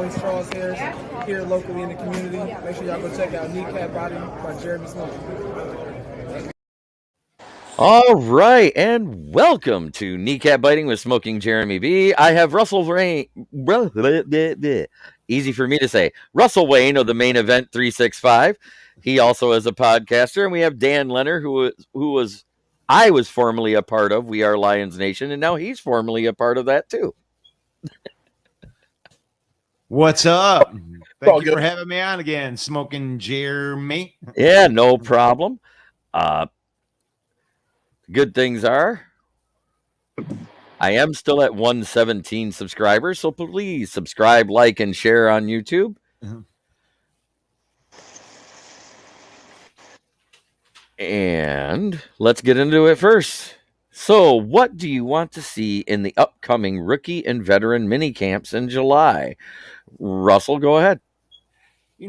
voice, Charles Harris, here locally in the community. Make sure y'all go check out Kneecap Boxing by Jeremy Smokin. All right, and welcome to Kneecap Biting with Smoking Jeremy B. I have Russell Wayne, easy for me to say, Russell Wayne of the Main Event 365. He also is a podcaster, and we have Dan Leonard, I was formerly a part of We Are Lions Nation, and now he's formerly a part of that too. What's up? Thank you for having me on again, Smoking Jeremy. Yeah, no problem. Good things are, I am still at 117 subscribers, so please subscribe, like, and share on YouTube. And let's get into it first. So, what do you want to see in the upcoming rookie and veteran mini camps in July? Russell, go ahead.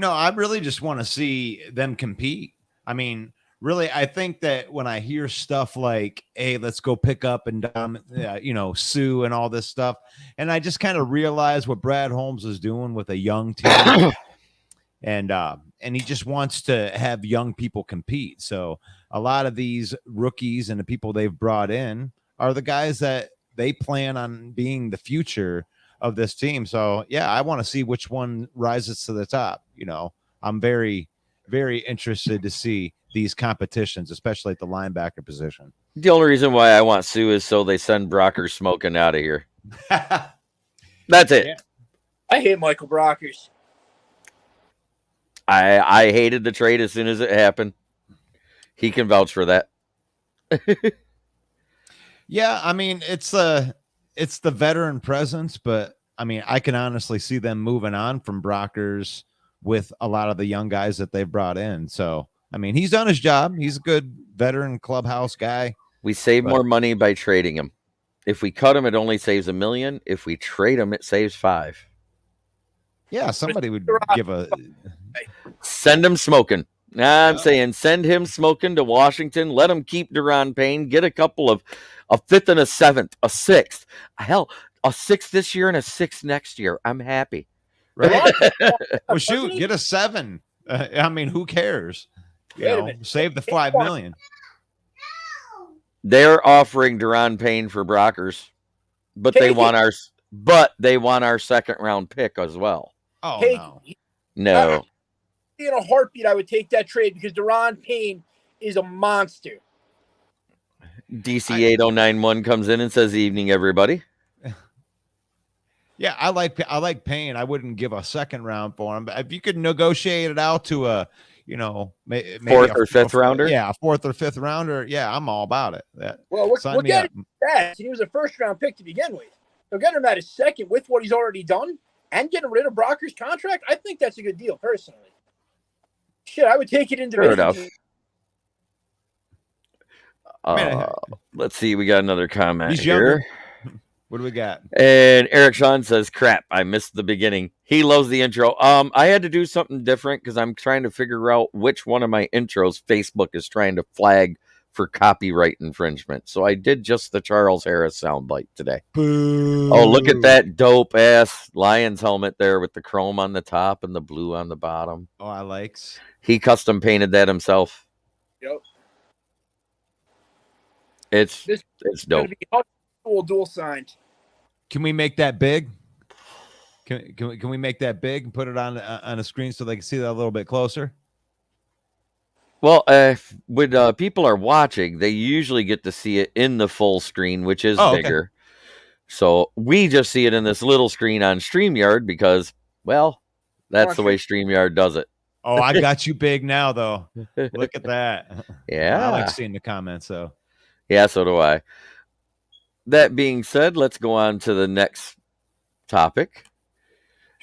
I really just want to see them compete. I mean, really, I think that when I hear stuff like, hey, let's go pick up and Sue and all this stuff, and I just kind of realize what Brad Holmes is doing with a young team. And he just wants to have young people compete. So a lot of these rookies and the people they've brought in are the guys that they plan on being the future of this team. So, yeah, I want to see which one rises to the top. I'm very, very interested to see these competitions, especially at the linebacker position. The only reason why I want Sue is so they send Brockers Smokin out of here. That's it. Yeah. I hate Michael Brockers. I hated the trade as soon as it happened. He can vouch for that. Yeah, I mean, it's the veteran presence, but I mean, I can honestly see them moving on from Brockers with a lot of the young guys that they've brought in. So, I mean, he's done his job. He's a good veteran clubhouse guy. We save more money by trading him. If we cut him, it only saves $1 million. If we trade him, it saves $5 million. Yeah, somebody would give a send him Smokin. I'm saying send him Smokin to Washington. Let him keep Deron Payne. Get a couple of a fifth and a seventh, a sixth. Hell, a sixth this year and a sixth next year. I'm happy. Right. Well, shoot, get a 7. I mean, who cares? Save the $5 million. They're offering Deron Payne for Brockers, but they want our second round pick as well. Oh, no. In a heartbeat, I would take that trade because Deron Payne is a monster. DC 8091 comes in and says, "Evening, everybody." Yeah, I like Payne. I wouldn't give a second round for him, but if you could negotiate it out to a, maybe fourth or fifth rounder. Yeah, a fourth or fifth rounder. Yeah, I'm all about it. We'll get that. He was a first round pick to begin with. They'll get him at his second with what he's already done and getting rid of Brockers' contract. I think that's a good deal, personally. Shit, I would take it individually. Let's see. We got another comment He's here. Younger. What do we got? And Eric Sean says, crap, I missed the beginning. He loves the intro. I had to do something different because I'm trying to figure out which one of my intros Facebook is trying to flag for copyright infringement. So I did just the Charles Harris soundbite today. Boo. Oh, look at that dope-ass Lions helmet there with the chrome on the top and the blue on the bottom. Oh, I likes. He custom painted that himself. Yep. It's dope. Dual signed. Can we make that big? Can we make that big and put it on a screen so they can see that a little bit closer? Well, when people are watching, they usually get to see it in the full screen, which is bigger. Okay. So we just see it in this little screen on StreamYard because, well, that's the way StreamYard does it. Oh, I got you big now, though. Look at that. Yeah. I like seeing the comments, though. Yeah, so do I. That being said, let's go on to the next topic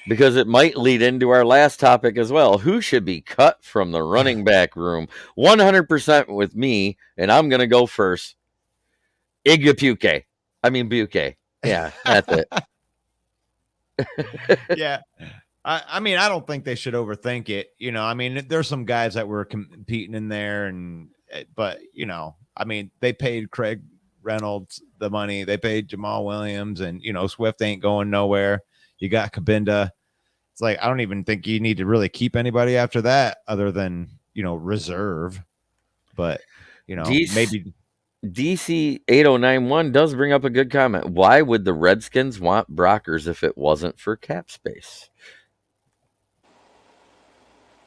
because it might lead into our last topic as well. Who should be cut from the running back room? 100% with me, and I'm going to go first. Buke. Yeah, that's it. Yeah. I mean, I don't think they should overthink it. I mean, there's some guys that were competing in there, but I mean, they paid Craig Reynolds the money. They paid Jamal Williams, and Swift ain't going nowhere. You got Kabinda. It's like I don't even think you need to really keep anybody after that other than, reserve. But, maybe DC 8091 does bring up a good comment. Why would the Redskins want Brockers if it wasn't for cap space?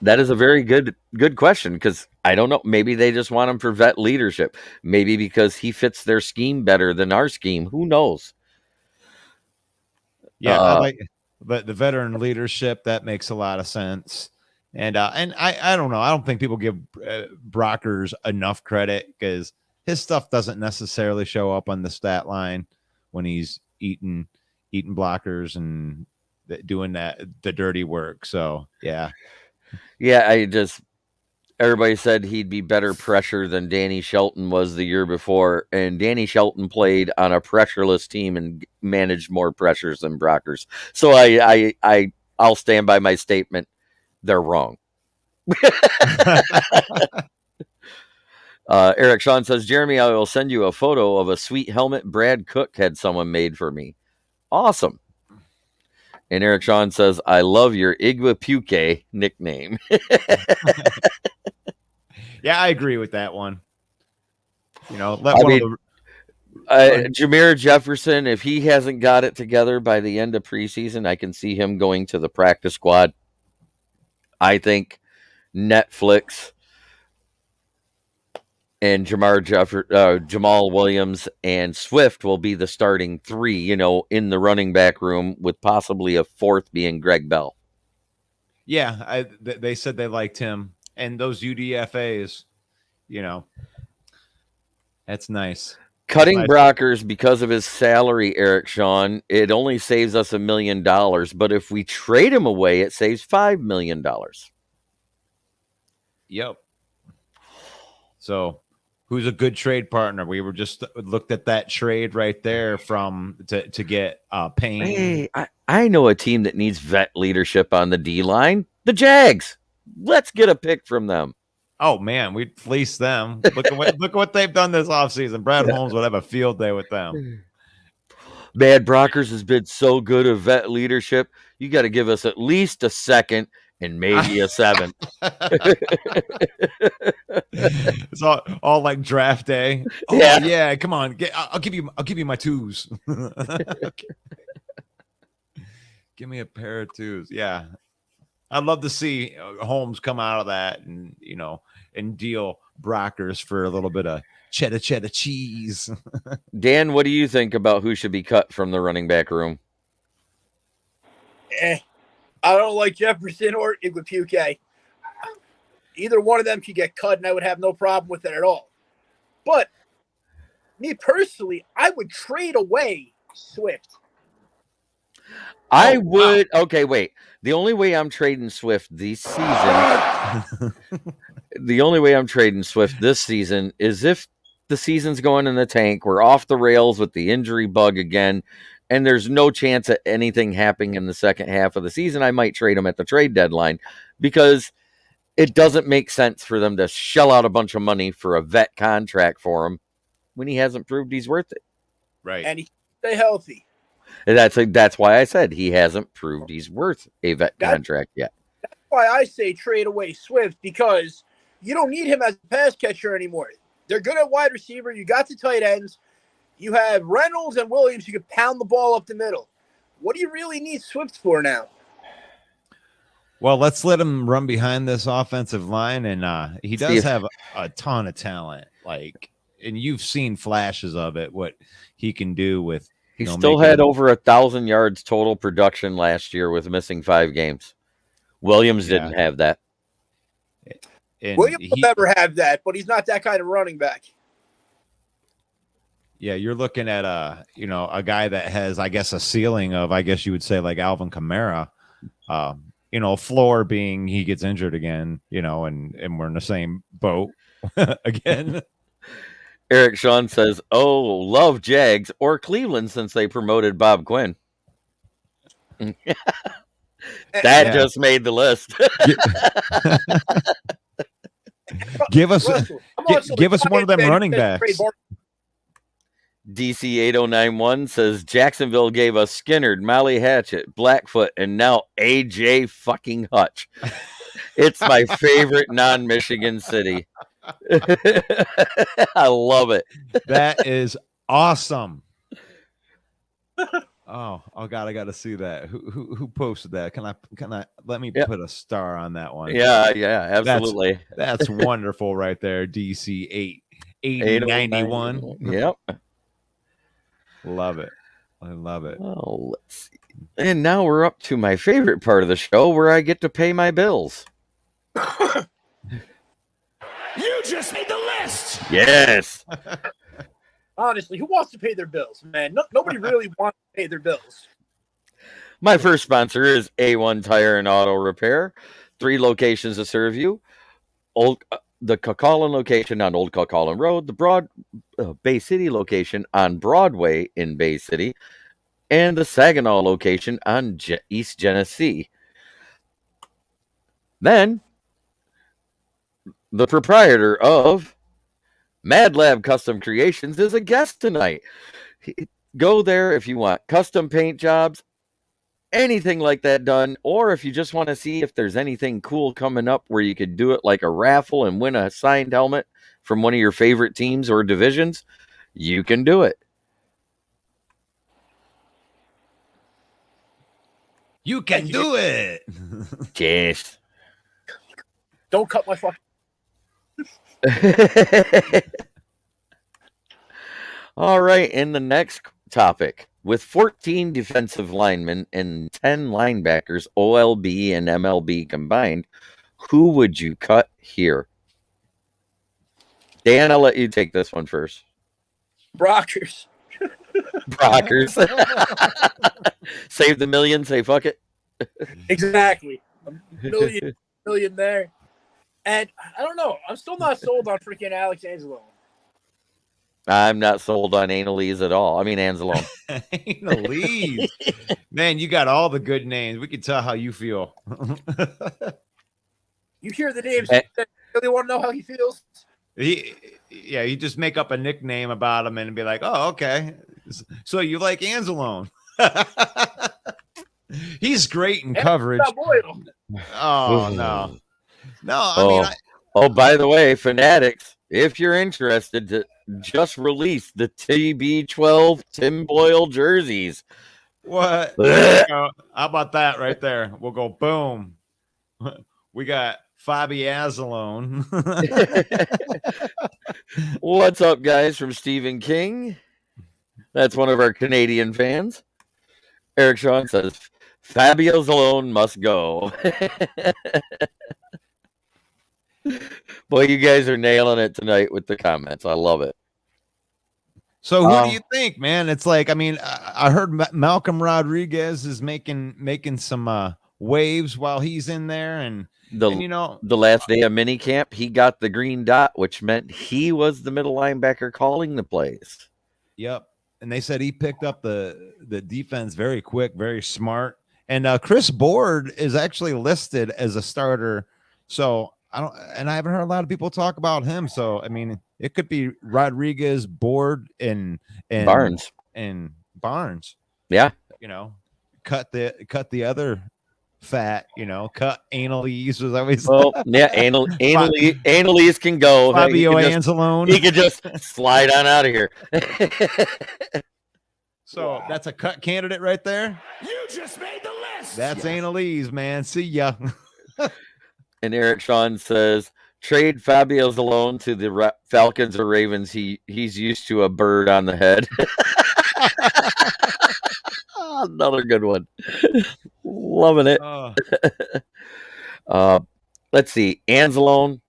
That is a very good question, because I don't know. Maybe they just want him for vet leadership. Maybe because he fits their scheme better than our scheme. Who knows? Yeah, I like the veteran leadership. That makes a lot of sense. And I don't know. I don't think people give Brockers enough credit because his stuff doesn't necessarily show up on the stat line when he's eating blockers and doing the dirty work. So yeah. Everybody said he'd be better pressure than Danny Shelton was the year before, and Danny Shelton played on a pressureless team and managed more pressures than Brockers. So I'll stand by my statement. They're wrong. Eric Sean says, Jeremy, I will send you a photo of a sweet helmet Brad Cook had someone made for me. Awesome. And Eric Sean says, I love your Iguapuke nickname. Yeah, I agree with that one. Jameer Jefferson, if he hasn't got it together by the end of preseason, I can see him going to the practice squad. I think and Jamal Williams and Swift will be the starting three, in the running back room, with possibly a fourth being Greg Bell. Yeah, they said they liked him. And those UDFAs, that's nice. Cutting Brockers because of his salary, Eric Sean, it only saves us $1 million. But if we trade him away, it saves $5 million. Yep. So who's a good trade partner? We were just looked at that trade right there to get Payne. Hey, I know a team that needs vet leadership on the D line. The Jags. Let's get a pick from them. Oh man, we'd fleece them. Look at what they've done this offseason. Brad Holmes would have a field day with them. Bad Brockers has been so good at vet leadership. You got to give us at least a second and maybe a seventh. It's all like draft day. Oh, yeah, come on. I'll give you my twos. Give me a pair of twos. Yeah. I'd love to see Holmes come out of that and, and deal Brockers for a little bit of cheddar cheese. Dan, what do you think about who should be cut from the running back room? I don't like Jefferson or Iguapuke. Either one of them could get cut, and I would have no problem with it at all. But me personally, I would trade away Swift. I would. Wow. Okay, wait. The only way I'm trading Swift this season, is if the season's going in the tank, we're off the rails with the injury bug again, and there's no chance of anything happening in the second half of the season. I might trade him at the trade deadline, because it doesn't make sense for them to shell out a bunch of money for a vet contract for him when he hasn't proved he's worth it. Right. And he stay healthy. And that's why I said he hasn't proved he's worth a vet contract yet. That's why I say trade away Swift, because you don't need him as a pass catcher anymore. They're good at wide receiver. You got the tight ends. You have Reynolds and Williams who can pound the ball up the middle. What do you really need Swift for now? Well, let's let him run behind this offensive line, and he does have a ton of talent. And you've seen flashes of it, what he can do with. He still had over 1,000 yards total production last year with missing 5 games. Williams didn't have that. And Williams will never have that, but he's not that kind of running back. Yeah, you're looking at a guy that has, I guess, a ceiling of, I guess you would say, like Alvin Kamara. Floor being he gets injured again, and we're in the same boat again. Eric Sean says, oh, love Jags or Cleveland since they promoted Bob Quinn. Just made the list. Give us one of them running backs. DC 8091 says Jacksonville gave us Skinnerd, Molly Hatchet, Blackfoot, and now AJ fucking Hutch. It's my favorite non-Michigan city. I love it. That is awesome. Oh God, I got to see that. Who posted that? Can I let me put a star on that one? Yeah, absolutely. That's wonderful right there. DC 8091. Yep. Love it. I love it. Oh, let's see. And now we're up to my favorite part of the show where I get to pay my bills. You just made the list. Yes. Honestly, who wants to pay their bills, man? Nobody really wants to pay their bills. My first sponsor is A1 Tire and Auto Repair. 3 locations to serve you. The Cucaulin location on Old Cucaulin Road, the Bay City location on Broadway in Bay City, and the Saginaw location on East Genesee. Then, the proprietor of Mad Lab Custom Creations is a guest tonight. Go there if you want custom paint jobs, anything like that done, or if you just want to see if there's anything cool coming up where you could do it like a raffle and win a signed helmet from one of your favorite teams or divisions, you can do it. You can do it. Yes. Don't cut my fucking. All right, in the next topic, with 14 defensive linemen and 10 linebackers, OLB and MLB combined, who would you cut here? Dan, I'll let you take this one first. Brockers. Brockers. Save the million, say fuck it. Exactly. A million there. And I don't know. I'm still not sold on freaking Alex Anzalone. I'm not sold on Annalise at all. I mean, Anzalone. Annalise. Man, you got all the good names. We can tell how you feel. You hear the names. You really want to know how he feels? You just make up a nickname about him and be like, oh, okay. So you like Anzalone. He's great in coverage. Oh, no. No, I mean, by the way, Fanatics, if you're interested, to just release the TB12 Tim Boyle jerseys. What? How about that right there? We'll go boom. We got Fabi Azalone. What's up, guys, from Stephen King? That's one of our Canadian fans. Eric Sean says, Fabio Zalone must go. Boy, you guys are nailing it tonight with the comments. I love it. So who do you think, man? It's like, I mean, I heard Malcolm Rodriguez is making some waves while he's in there, and you know, the last day of mini camp, he got the green dot, which meant he was the middle linebacker calling the plays. Yep, and they said he picked up the defense very quick, very smart. And Chris Board is actually listed as a starter, so I haven't heard a lot of people talk about him. So I mean, it could be Rodriguez, Board, and Barnes. Yeah, you know, cut the other fat. You know, cut Annalise was always. Well, yeah, Annalise can go. Fabio Anzalone. He could just slide on out of here. So that's a cut candidate right there. You just made the list. That's Annalise, man. See ya. And Eric Sean says, trade Fabio Zalone to the Falcons or Ravens. He's used to a bird on the head. Another good one. Loving it. Let's see. Anzalone.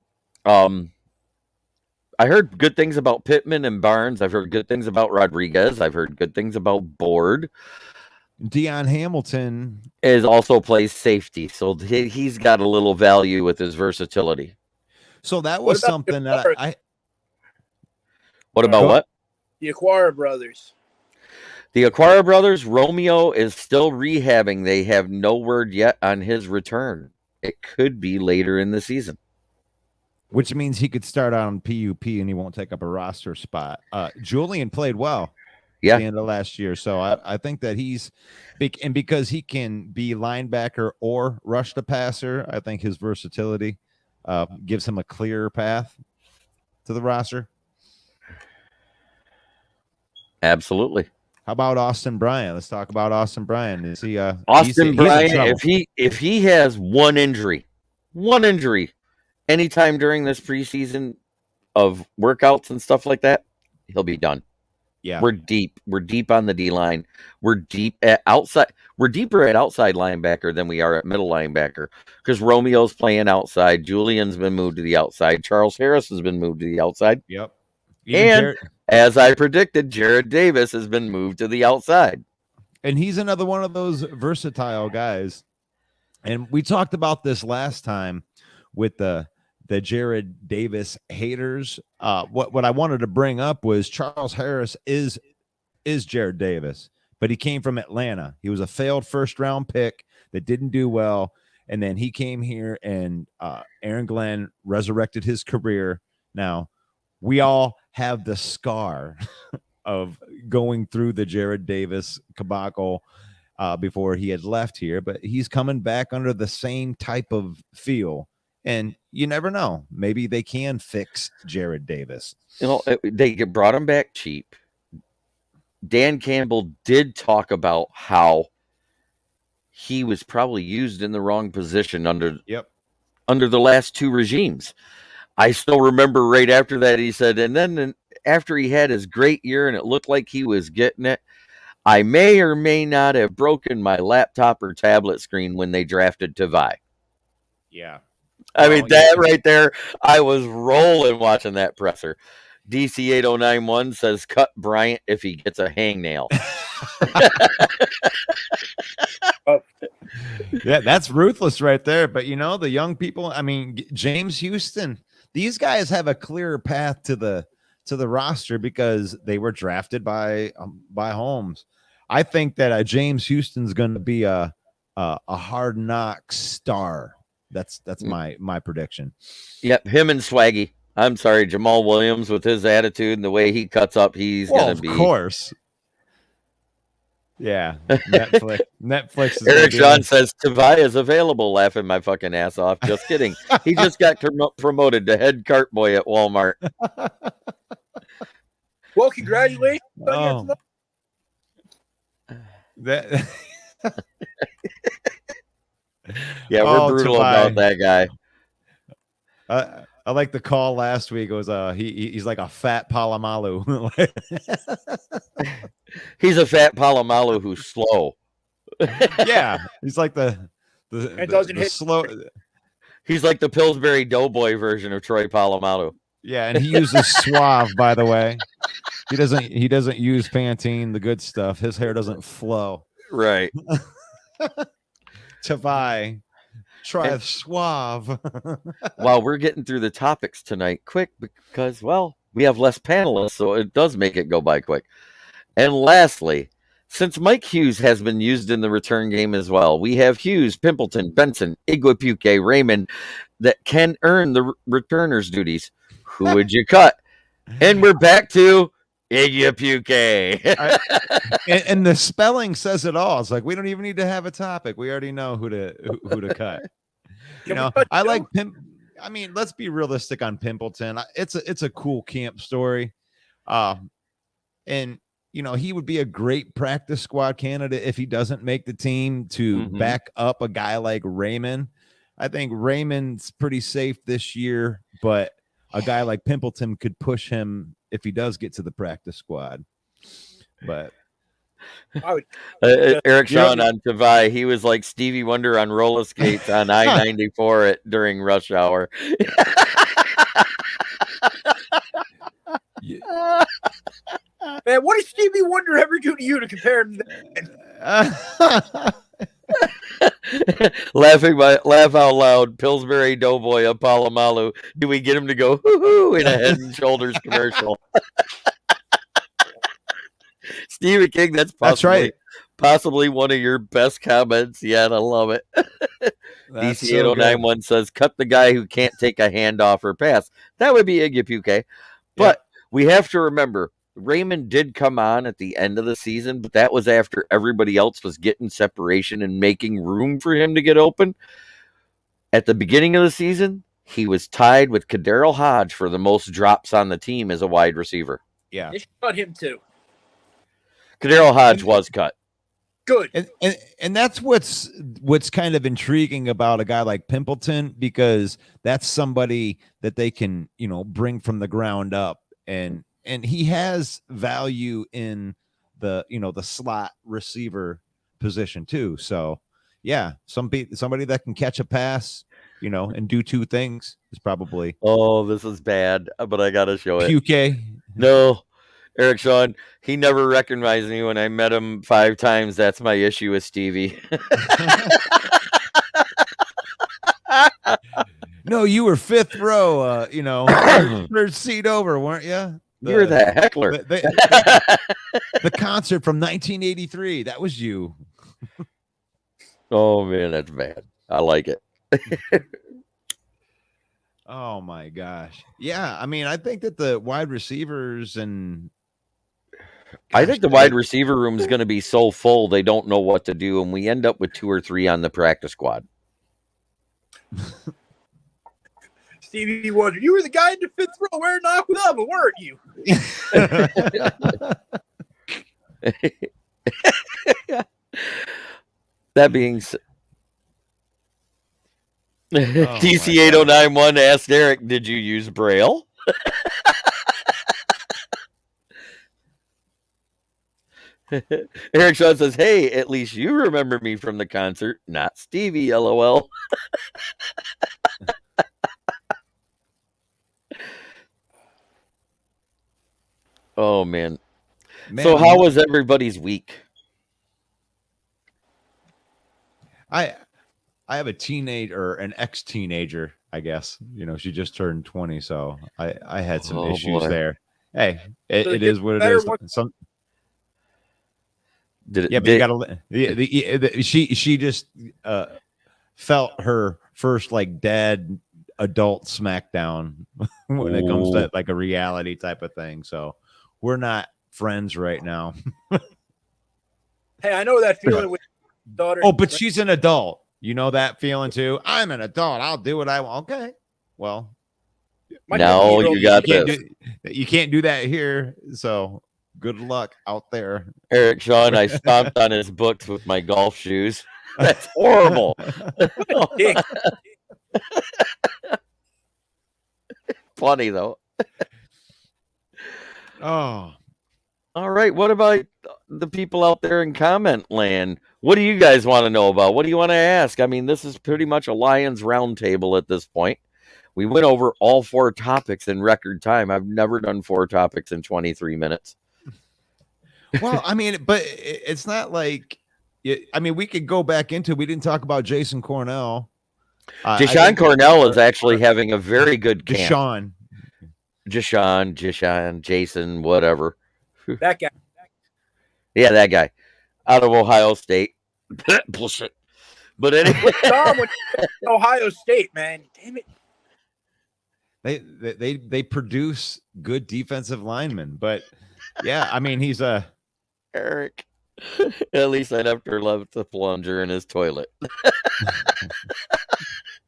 I heard good things about Pittman and Barnes. I've heard good things about Rodriguez. I've heard good things about Board. Deion Hamilton also plays safety, so he's got a little value with his versatility. So that was something that I. What about what? The Aquara brothers. The Aquara brothers, Romeo is still rehabbing. They have no word yet on his return. It could be later in the season. Which means he could start on PUP and he won't take up a roster spot. Julian played well. Yeah. the end of last year. So I think that he's big, and because he can be linebacker or rush the passer, I think his versatility gives him a clearer path to the roster. Absolutely. How about Austin Bryant? Let's talk about Austin Bryant. Is he Austin he's Bryant, in trouble. if he has one injury anytime during this preseason of workouts and stuff like that, he'll be done. Yeah. We're deep on the D line. We're deep at outside. We're deeper at outside linebacker than we are at middle linebacker because Romeo's playing outside. Julian's been moved to the outside. Charles Harris has been moved to the outside. Yep. And as I predicted, Jared Davis has been moved to the outside. And he's another one of those versatile guys. And we talked about this last time with the Jared Davis haters. What I wanted to bring up was Charles Harris is Jared Davis, but he came from Atlanta. He was a failed first round pick that didn't do well. And then he came here and Aaron Glenn resurrected his career. Now, we all have the scar of going through the Jared Davis debacle before he had left here, but he's coming back under the same type of feel. And you never know. Maybe they can fix Jared Davis. You know, they brought him back cheap. Dan Campbell did talk about how he was probably used in the wrong position under the last two regimes. I still remember right after that, he said, and then after he had his great year and it looked like he was getting it, I may or may not have broken my laptop or tablet screen when they drafted Tavai. Yeah. I mean, that right there, I was rolling watching that presser. DC 8091 says, cut Bryant if he gets a hangnail. Yeah, that's ruthless right there. But, you know, the young people, I mean, James Houston, these guys have a clearer path to the roster because they were drafted by Holmes. I think that James Houston's going to be a hard knock star. That's my prediction. Yep, him and Swaggy. I'm sorry, Jamal Williams with his attitude and the way he cuts up, he's going to be. Of course. Yeah, Netflix is Eric Sean says Tavai is available, laughing my fucking ass off. Just kidding. He just got promoted to head cart boy at Walmart. Well, congratulations. Oh. Yeah, we're brutal about that guy. I like the call last week. It was he's like a fat Palomalu. He's a fat Palomalu who's slow. Yeah, he's like the doesn't hit slow. He's like the Pillsbury Doughboy version of Troy Polamalu. Yeah, and he uses Suave, by the way. He doesn't use Pantene, the good stuff. His hair doesn't flow. Right. Tavai, try Suave. While we're getting through the topics tonight, quick, because, well, we have less panelists, so it does make it go by quick. And lastly, since Mike Hughes has been used in the return game as well, we have Hughes, Pimpleton, Benson, Iguapuke, Raymond that can earn the returner's duties. Who would you cut? And we're back to Iguapuke. And the spelling says it all. It's like we don't even need to have a topic. We already know who to cut. You know, I like Pimp. I mean, let's be realistic on Pimpleton. It's a cool camp story. And you know, he would be a great practice squad candidate if he doesn't make the team to back up a guy like Raymond. I think Raymond's pretty safe this year, but a guy like Pimpleton could push him if he does get to the practice squad. But Eric Sean on Tavai, he was like Stevie Wonder on roller skates on I-94 during rush hour. Man, what did Stevie Wonder ever do to you to compare him to that? Laugh out loud. Pillsbury Doughboy of Palomalu. Do we get him to go hoo-hoo in a Head and Shoulders commercial? Stephen King, that's right. Possibly one of your best comments yet. I love it. DC 8091 says, cut the guy who can't take a handoff or pass. That would be Iguapuke. But we have to remember, Raymond did come on at the end of the season, but that was after everybody else was getting separation and making room for him to get open. At the beginning of the season, he was tied with Kadarrell Hodge for the most drops on the team as a wide receiver. Yeah. They should cut him too. Kadarrell Hodge was cut. Good. And that's what's kind of intriguing about a guy like Pimpleton, because that's somebody that they can, bring from the ground up, and he has value in the slot receiver position too. So yeah, somebody that can catch a pass, and do two things is probably. Oh, this is bad, but I gotta show it. QK. No, Eric Sean, he never recognized me when I met him 5 times. That's my issue with Stevie. No, you were 5th row, third seat over, weren't you? You're that heckler. The concert from 1983. That was you. Oh man, that's bad. I like it. Oh my gosh. Yeah, I mean, I think that the wide receivers and I think the wide receiver room is going to be so full they don't know what to do, and we end up with 2 or 3 on the practice squad. Stevie Wonder, you were the guy in the 5th row wearing Aquadaba, weren't you? That being said, TC8091 asked Eric, did you use Braille? Eric Shaw says, hey, at least you remember me from the concert, not Stevie, LOL. Oh, man. So how was everybody's week? I have a teenager, an ex-teenager, I guess. She just turned 20, so I had some issues there. Hey, it is what it is. She just felt her first dad adult smackdown when it comes to like a reality type of thing. So we're not friends right now. Hey, I know that feeling with your daughter. Oh, but she's an adult. You know that feeling too? I'm an adult. I'll do what I want. Okay. Well, no, you got this. You can't do that here. So good luck out there. Eric Sean, I stomped on his books with my golf shoes. That's horrible. Funny though. Oh. All right. What about the people out there in comment land? What do you guys want to know about? What do you want to ask? I mean, this is pretty much a Lions roundtable at this point. We went over all 4 topics in record time. I've never done 4 topics in 23 minutes. Well, I mean, but it's not like, I mean, we could go back into, we didn't talk about Jason Cornell. Deshaun Cornell is actually having a very good camp. Jason, whatever. That guy. Yeah, that guy. Out of Ohio State. Bullshit. But anyway. Tom went to Ohio State, man. Damn it. They produce good defensive linemen, but yeah, I mean, he's a Eric. At least I'd have to love the plunger in his toilet.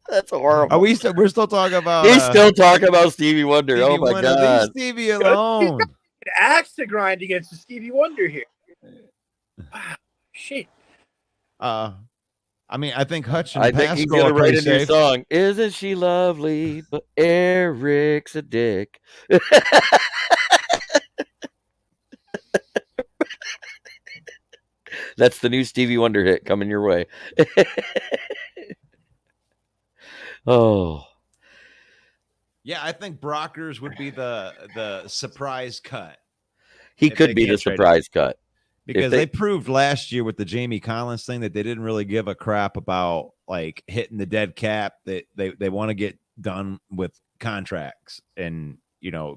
That's horrible. We're still talking about he's still talking about Stevie Wonder. Stevie Oh my Wonder. God. Leave Stevie alone. An axe to grind against the Stevie Wonder here. Wow, shit. I mean, I think Hutch and I think he's gonna write a new song. Isn't she lovely? But Eric's a dick. That's the new Stevie Wonder hit coming your way. Oh. Yeah, I think Brockers would be the surprise cut. He could be the surprise cut. Because they proved last year with the Jamie Collins thing that they didn't really give a crap about like hitting the dead cap. That they want to get done with contracts and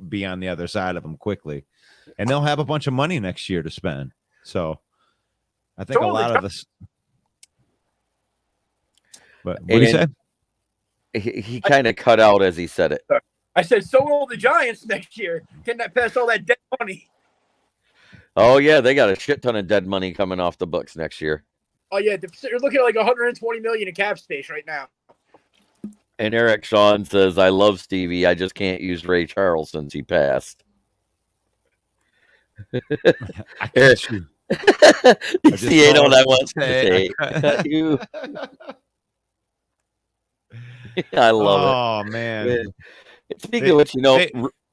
be on the other side of them quickly. And they'll have a bunch of money next year to spend. So I think a lot of this. But what did he say? He kind of cut out as he said it. I said, so will the Giants next year. Can that pass all that dead money? Oh yeah, they got a shit ton of dead money coming off the books next year. Oh yeah, you're looking at like 120 million in cap space right now. And Eric Sean says, "I love Stevie. I just can't use Ray Charles since he passed." I got you. See, I don't. I want to say you. I love it. Oh man. Speaking of which,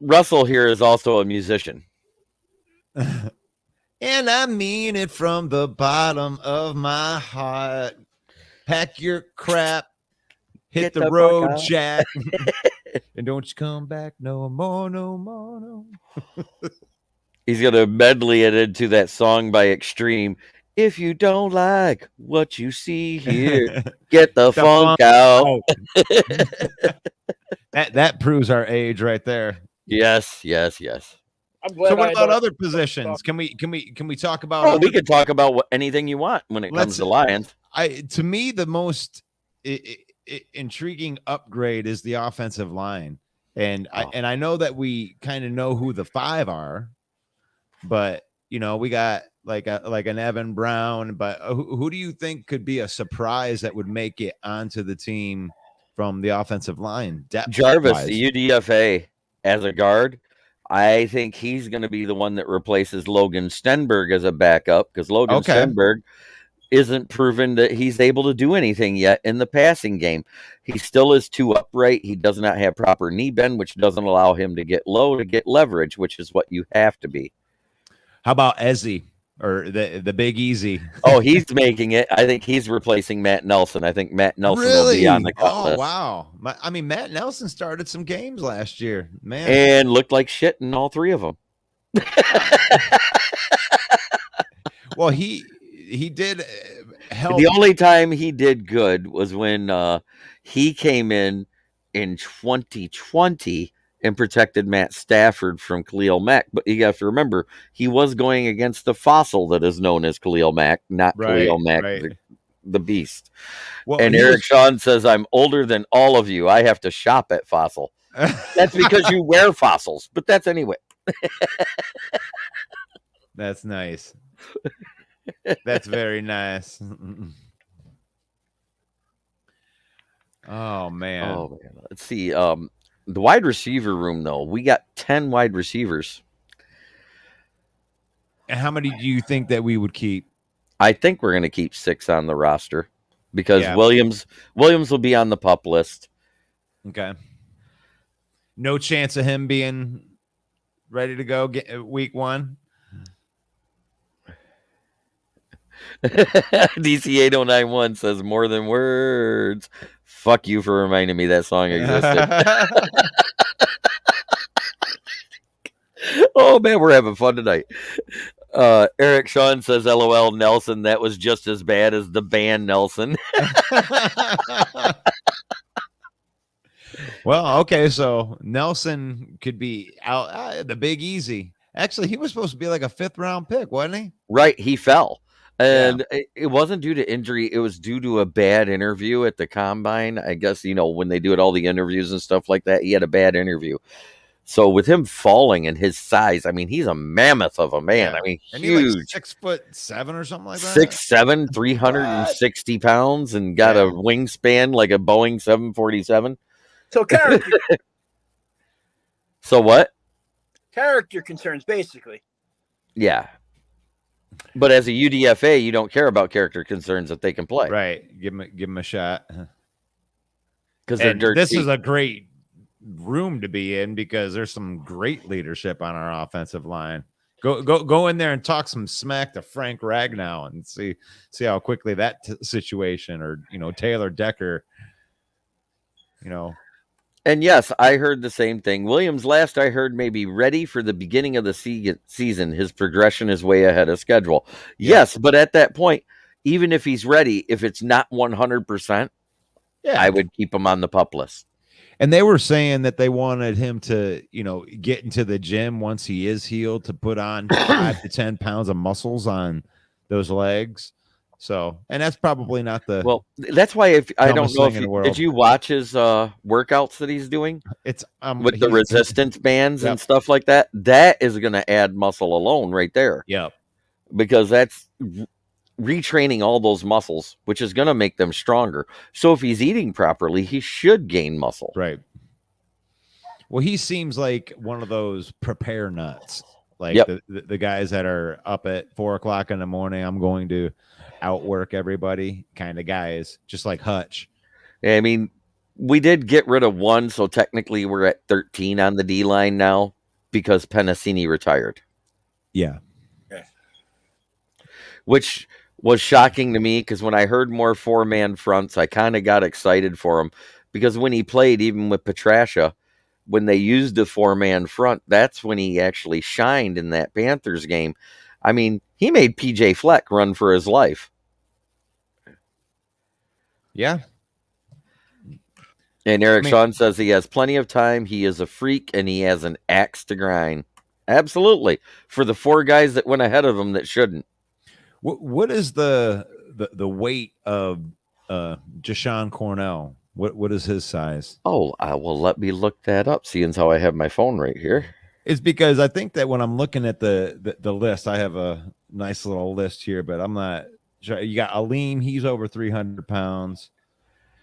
Russell here is also a musician. And I mean it from the bottom of my heart. Pack your crap. Hit the road, Jack. And don't you come back no more, no more, no more. He's going to medley it into that song by Extreme. If you don't like what you see here, get the funk out. That proves our age right there. Yes. I'm glad. So what about other positions? Can we talk about? Oh, we can talk about anything you want when it comes to Lions. To me, the most intriguing upgrade is the offensive line, and I know that we kind of know who the 5 are, but we got like an Evan Brown. But who do you think could be a surprise that would make it onto the team from the offensive line? Jarvis, the UDFA as a guard. I think he's going to be the one that replaces Logan Stenberg as a backup because Logan Stenberg isn't proven that he's able to do anything yet in the passing game. He still is too upright. He does not have proper knee bend, which doesn't allow him to get low to get leverage, which is what you have to be. How about Ezzy or the Big Easy? Oh, he's making it. I think he's replacing Matt Nelson. I think Matt Nelson will be on the cut list. Wow. I mean, Matt Nelson started some games last year, man, and looked like shit in all 3 of them. Well, he did help. The only time he did good was when he came in 2020 and protected Matt Stafford from Khalil Mack. But you have to remember, he was going against the fossil that is known as Khalil Mack, not Khalil Mack, the beast. Well, and Eric Sean says, I'm older than all of you. I have to shop at Fossil. That's because you wear fossils, but that's anyway. That's nice. That's very nice. Oh man. Let's see. The wide receiver room, though, we got 10 wide receivers. And how many do you think that we would keep? I think we're going to keep 6 on the roster because Williams will be on the PUP list. Okay. No chance of him being ready to go week 1. DC 8091 says more than words. Fuck you for reminding me that song existed. Oh man, we're having fun tonight. Eric Sean says, LOL, Nelson, that was just as bad as the band Nelson. Well, okay, so Nelson could be out the Big Easy. Actually, he was supposed to be like a 5th round pick, wasn't he? Right, he fell. And it wasn't due to injury. It was due to a bad interview at the combine. I guess, when they do it, all the interviews and stuff like that, he had a bad interview. So with him falling and his size, I mean, he's a mammoth of a man. Yeah. I mean, and huge. He's like 6'7" or something like that. 6'7", 360 pounds, and got a wingspan like a Boeing 747. So character. So what? Character concerns, basically. Yeah. But as a UDFA, you don't care about character concerns if they can play. Right. Give him a shot. Because they're dirty. This is a great room to be in because there's some great leadership on our offensive line. Go in there and talk some smack to Frank Ragnow and see how quickly that situation, or Taylor Decker, And yes, I heard the same thing. Williams, last I heard, may be ready for the beginning of the season. His progression is way ahead of schedule. Yes, but at that point, even if he's ready, if it's not 100%, I would keep him on the PUP list. And they were saying that they wanted him to, get into the gym once he is healed to put on 5 to 10 pounds of muscles on those legs. So, and that's probably not the Well, that's why if I don't dumbest know thing if in the you, world. did you watch his workouts that he's doing It's with the resistance bands Yep. and stuff like that? That is going to add muscle alone right there Yep. because that's retraining all those muscles, which is going to make them stronger. So if he's eating properly, he should gain muscle. Right. Well, he seems like one of those prepare nuts, like Yep. the guys that are up at 4 o'clock in the morning. I'm going to outwork everybody kind of guys, just like Hutch. I mean, we did get rid of one, so technically we're at 13 on the D line now because Penasini retired. Yeah. Which was shocking to me because when I heard more 4-man fronts, I kind of got excited for him because when he played, even with Petrasha, when they used the 4-man front, that's when he actually shined in that Panthers game. I mean, he made PJ Fleck run for his life. Yeah. And Eric Sean says he has plenty of time. He is a freak and he has an axe to grind. Absolutely. For the 4 guys that went ahead of him that shouldn't. What is the weight of Jashawn Cornell? What is his size? Oh, well, let me look that up, seeing as how I have my phone right here. It's because I think that when I'm looking at the list, I have a nice little list here, but I'm not sure. You got Aleem, he's over 300 pounds.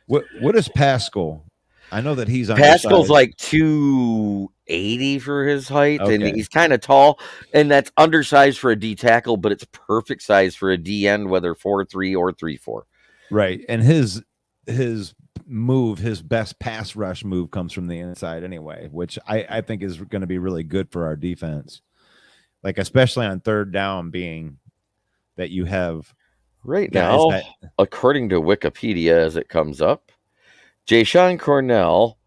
What is Pascal? I know that he's Pascal's undersized. like 280 for his height, and Okay. he's kind of tall, and that's undersized for a D tackle, but it's perfect size for a D end, whether 4-3 or 3-4. Right. And his move, his best pass rush move comes from the inside anyway, which I think is going to be really good for our defense. Like, especially on third down, being that you have Right guys now, that, according to Wikipedia as it comes up, Jashawn Cornell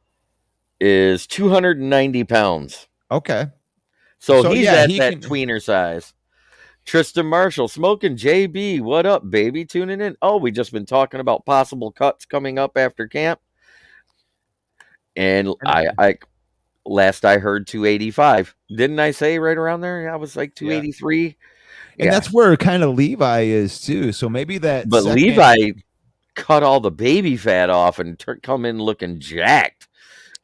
is 290 pounds. okay. So he's yeah, at he that can- tweener size. Tristan Marshall, Smokin, JB, what up, baby? Tuning in. Oh, we just been talking about possible cuts coming up after camp. And I last I heard 285. Didn't I say right around there? I was like 283. And that's where kind of Levi is too. So maybe that But second, Levi cut all the baby fat off and come in looking jacked.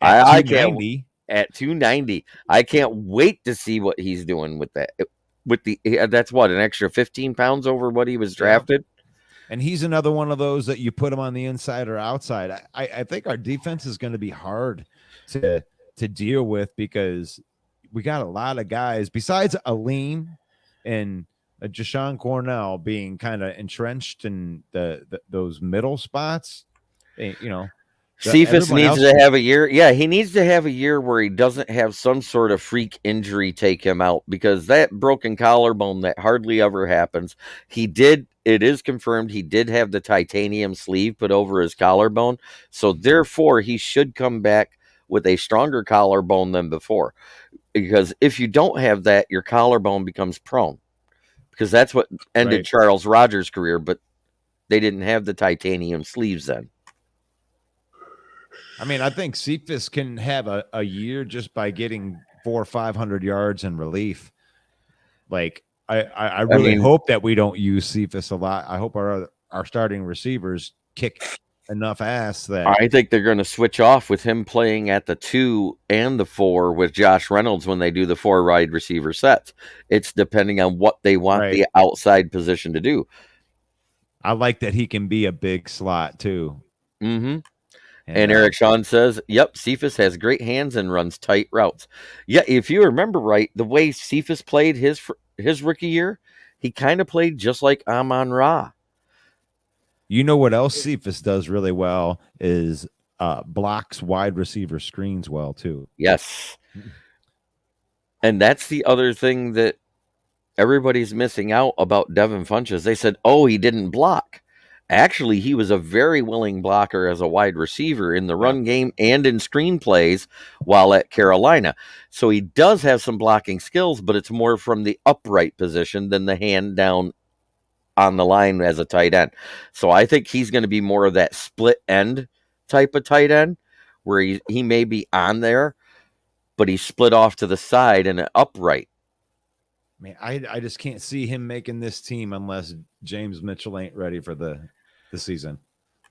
at I 290. can't at 290. I can't wait to see what he's doing with that. With the that's what, an extra 15 pounds over what he was drafted. And he's another one of those that you put him on the inside or outside. I think our defense is going to be hard to deal with because we got a lot of guys besides Aleem and Jashawn Cornell being kind of entrenched in those middle spots. You know, Cephas needs to have a year. Yeah, he needs to have a year where he doesn't have some sort of freak injury take him out because that broken collarbone that hardly ever happens. It is confirmed he did have the titanium sleeve put over his collarbone. So therefore, he should come back with a stronger collarbone than before. Because if you don't have that, your collarbone becomes prone. Because that's what ended Charles Rogers' career, but they didn't have the titanium sleeves then. I mean, I think Cephas can have a year just by getting 400 or 500 yards in relief. Like, I really hope that we don't use Cephas a lot. I hope our starting receivers kick enough ass that I think they're going to switch off with him playing at the 2 and the 4 with Josh Reynolds when they do the 4 wide receiver sets. It's depending on what they want the outside position to do. I like that he can be a big slot too. Mm-hmm. And Eric Sean says, yep, Cephas has great hands and runs tight routes. Yeah, if you remember right, the way Cephas played his rookie year, he kind of played just like Amon-Ra. You know what else Cephas does really well is blocks wide receiver screens well too. Yes. And that's the other thing that everybody's missing out about Devin Funchess. They said, oh, he didn't block. Actually, he was a very willing blocker as a wide receiver in the run game and in screen plays while at Carolina. So he does have some blocking skills, but it's more from the upright position than the hand down on the line as a tight end. So I think he's going to be more of that split end type of tight end where he may be on there, but he's split off to the side and upright. Man, I just can't see him making this team unless James Mitchell ain't ready for the season.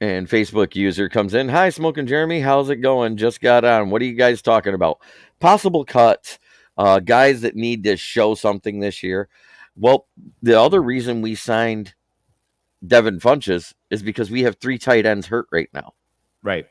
And Facebook user comes in. Hi, Smokin' Jeremy. How's it going? Just got on. What are you guys talking about? Possible cuts, guys that need to show something this year. Well, the other reason we signed Devin Funches is because we have 3 tight ends hurt right now. Right.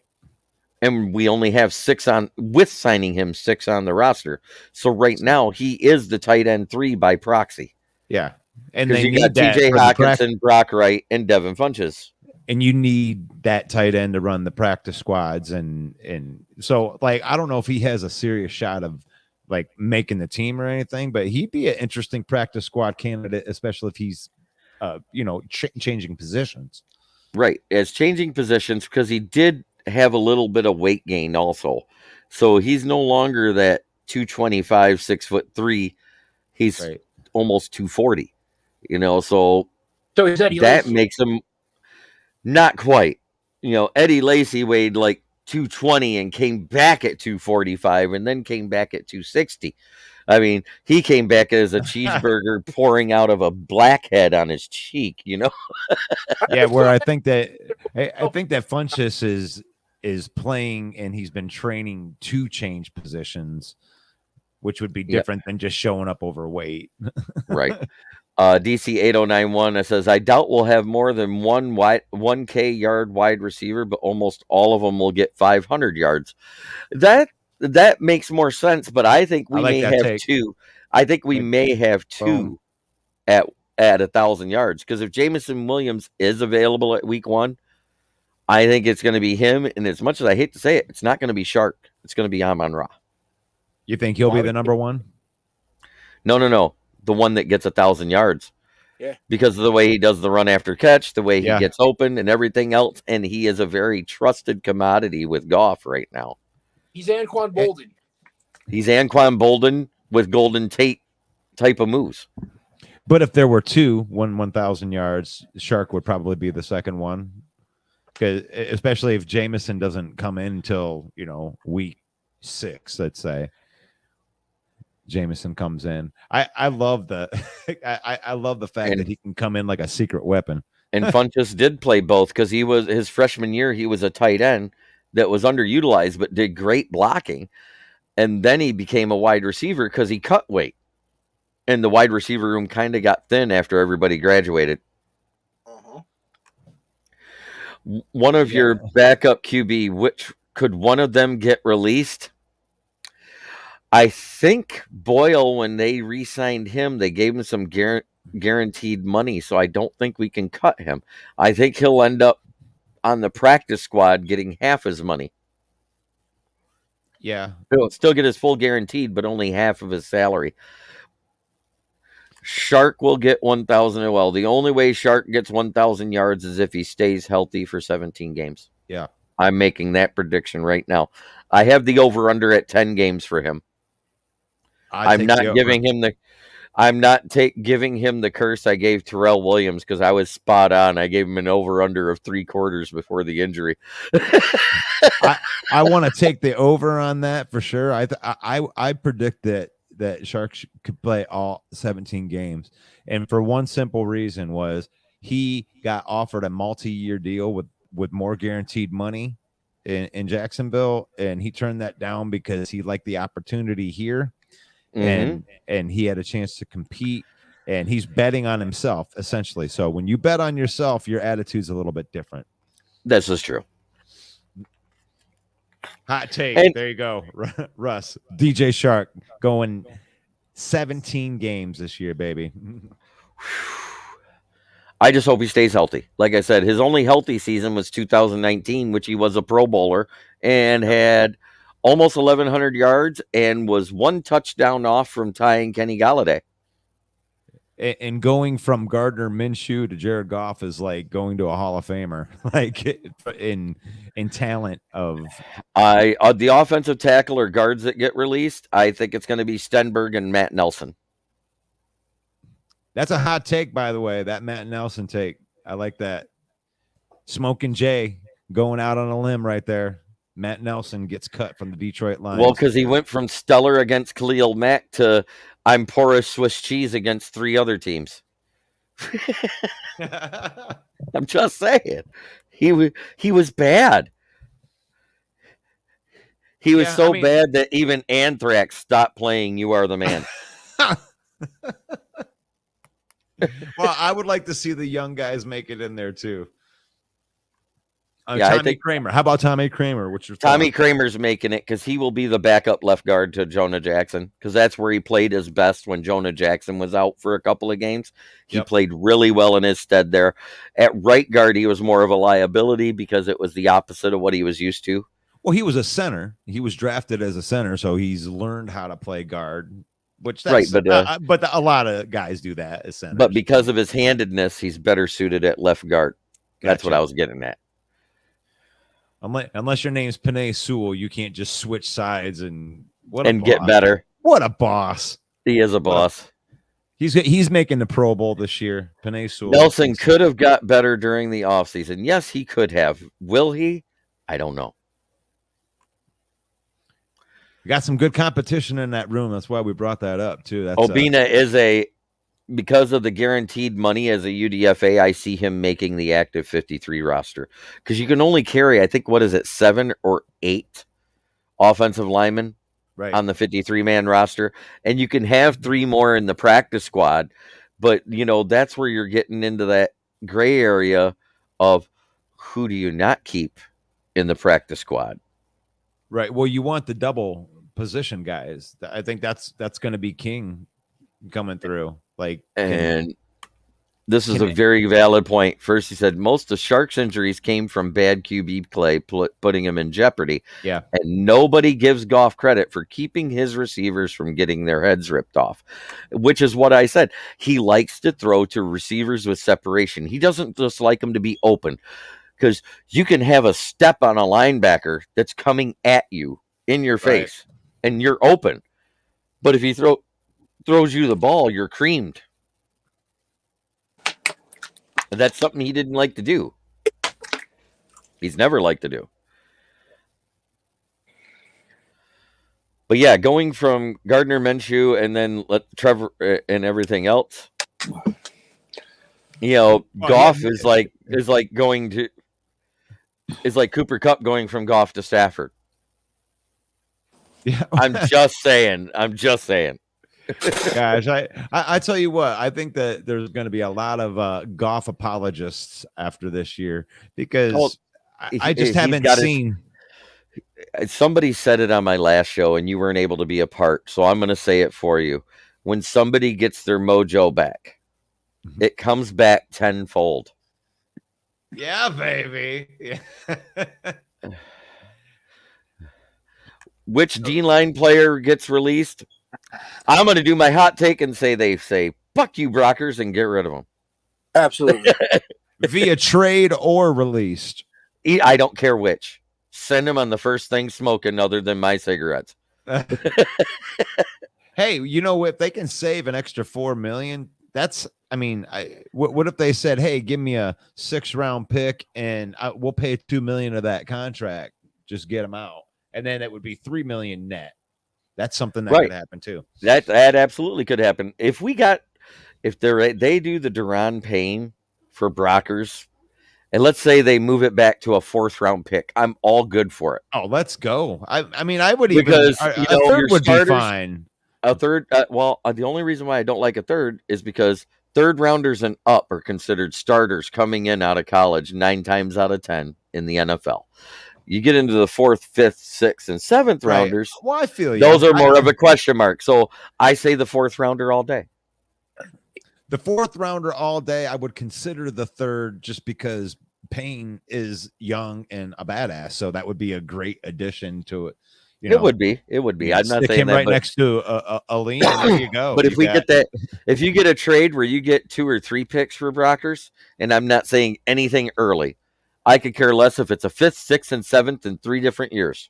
And we only have 6 on, with signing him, 6 on the roster. So right now, he is the tight end 3 by proxy. Yeah. And Because they you got need that TJ for the Hawkinson, Brock Wright, and Devin Funches. and you need that tight end to run the practice squads. And so, like, I don't know if he has a serious shot of, like, making the team or anything, but he'd be an interesting practice squad candidate, especially if he's, changing positions. Right. As changing positions, because he did have a little bit of weight gain also. So he's no longer that 225, 6'3". He's Right. almost 240. So is Eddie that Lacy. makes him not quite. Eddie Lacy weighed like 220 and came back at 245 and then came back at 260. I mean, he came back as a cheeseburger pouring out of a blackhead on his cheek, Yeah, where I think that Funchess is playing and he's been training to change positions, which would be different than just showing up overweight. Right. DC 8091 says, I doubt we'll have more than 1K yard wide receiver, but almost all of them will get 500 yards. That makes more sense, but I think we may have 2. I think we may have 2 at 1,000 yards, because if Jamison Williams is available at week 1, I think it's going to be him. And as much as I hate to say it, it's not going to be Shark. It's going to be Amon-Ra. You think he'll be the number 1? No. The one that gets 1,000 yards. Yeah. Because of the way he does the run after catch, the way he gets open and everything else. And he is a very trusted commodity with Goff right now. He's Anquan Bolden. He's Anquan Bolden with Golden Tate type of moves. But if there were 2 1,000 yards, Shark would probably be the second one. Because especially if Jameson doesn't come in until, week 6, let's say. Jameson comes in. I love the I love the fact that he can come in like a secret weapon. And Funchess did play both, because his freshman year he was a tight end that was underutilized but did great blocking, and then he became a wide receiver because he cut weight, and the wide receiver room kind of got thin after everybody graduated. One of your backup QB, which could one of them get released? I think Boyle, when they re-signed him, they gave him some guaranteed money, so I don't think we can cut him. I think he'll end up on the practice squad getting half his money. Yeah. He'll still get his full guaranteed, but only half of his salary. Shark will get 1,000. Well, the only way Shark gets 1,000 yards is if he stays healthy for 17 games. Yeah. I'm making that prediction right now. I have the over-under at 10 games for him. I'm not giving him the curse I gave Terrell Williams, because I was spot on. I gave him an over-under of 3/4 before the injury. I want to take the over on that for sure. I predict that Sharks could play all 17 games, and for one simple reason was he got offered a multi-year deal with more guaranteed money in Jacksonville, and he turned that down because he liked the opportunity here. And he had a chance to compete, and he's betting on himself essentially. So when you bet on yourself, your attitude's a little bit different. This is true. Hot take. There you go. Russ, DJ Shark going 17 games this year, baby. I just hope he stays healthy. Like I said, his only healthy season was 2019, which he was a Pro Bowler and had almost 1,100 yards and was 1 touchdown off from tying Kenny Galladay. And going from Gardner Minshew to Jared Goff is like going to a Hall of Famer, like in talent of. The offensive tackle or guards that get released, I think it's going to be Stenberg and Matt Nelson. That's a hot take, by the way. That Matt Nelson take, I like that. Smokin' Jay going out on a limb right there. Matt Nelson gets cut from the Detroit Lions. Well, because he went from stellar against Khalil Mack to I'm poor as Swiss cheese against 3 other teams. I'm just saying. He was bad. He was Yeah, so I mean- bad that even Anthrax stopped playing You Are the Man. Well, I would like to see the young guys make it in there too. Yeah, I Tommy think- Kramer. How about Tommy Kramer? What's your Tommy thought? Kramer's making it because he will be the backup left guard to Jonah Jackson, because that's where he played his best when Jonah Jackson was out for a couple of games. He Yep. played really well in his stead there. At right guard, he was more of a liability because it was the opposite of what he was used to. Well, he was a center. He was drafted as a center, so he's learned how to play guard. Which that's, Right, but, a lot of guys do that as centers. But because of his handedness, he's better suited at left guard. That's what Gotcha. I was getting at. Unless your name's Panay Sewell, you can't just switch sides and Get better. What a boss! He is a boss. He's making the Pro Bowl this year. Panay Sewell. Nelson could have got better during the offseason. Yes, he could have. Will he? I don't know. We got some good competition in that room. That's why we brought that up too. That's Obina is because of the guaranteed money as a UDFA, I see him making the active 53 roster, because you can only carry, I think, 7 or 8 offensive linemen right on the 53-man roster, and you can have 3 more in the practice squad, but that's where you're getting into that gray area of who do you not keep in the practice squad. Right. Well, you want the double position guys. I think that's going to be king coming through. And this is a very valid point. First, he said most of Sharks' injuries came from bad QB play, putting him in jeopardy. Yeah. And nobody gives Goff credit for keeping his receivers from getting their heads ripped off, which is what I said. He likes to throw to receivers with separation. He doesn't just like them to be open, because you can have a step on a linebacker that's coming at you in your face, and you're open. But if he throws you the ball, you're creamed. And that's something he didn't like to do. He's never liked to do. But yeah, going from Gardner Minshew and then Trevor and everything else, Goff is like Cooper Kupp going from Goff to Stafford. Yeah. I'm just saying. Gosh, I tell you what, I think that there's going to be a lot of Goff apologists after this year, because I just haven't seen. Somebody said it on my last show, and you weren't able to be a part, so I'm going to say it for you. When somebody gets their mojo back, it comes back tenfold. Yeah, baby. Yeah. Which D-line player gets released? I'm going to do my hot take and say they say, fuck you, Brockers, and get rid of them. Absolutely. Via trade or released. I don't care which. Send them on the first thing smoking other than my cigarettes. Hey, if they can save an extra $4 million, what if they said, hey, give me a 6th-round pick and we'll pay $2 million of that contract. Just get them out. And then it would be $3 million net. That's something that could happen too. That absolutely could happen. If they do the Duran Payne for Brockers, and let's say they move it back to a 4th-round pick, I'm all good for it. Oh, let's go. I would because a third would be fine. A third. The only reason why I don't like a third is because 3rd rounders and up are considered starters coming in out of college 9 times out of 10 in the NFL. You get into the 4th, 5th, 6th, and 7th rounders. Well, I feel you. Those are more of a question mark. So I say the 4th rounder all day. The 4th rounder all day. I would consider the 3rd just because Payne is young and a badass. So that would be a great addition to it. It would be. I'm not saying that, right next to a lean. There you go. But if you get a trade where you get 2 or 3 picks for Brockers, and I'm not saying anything early, I could care less if it's a 5th, 6th, and 7th in 3 different years.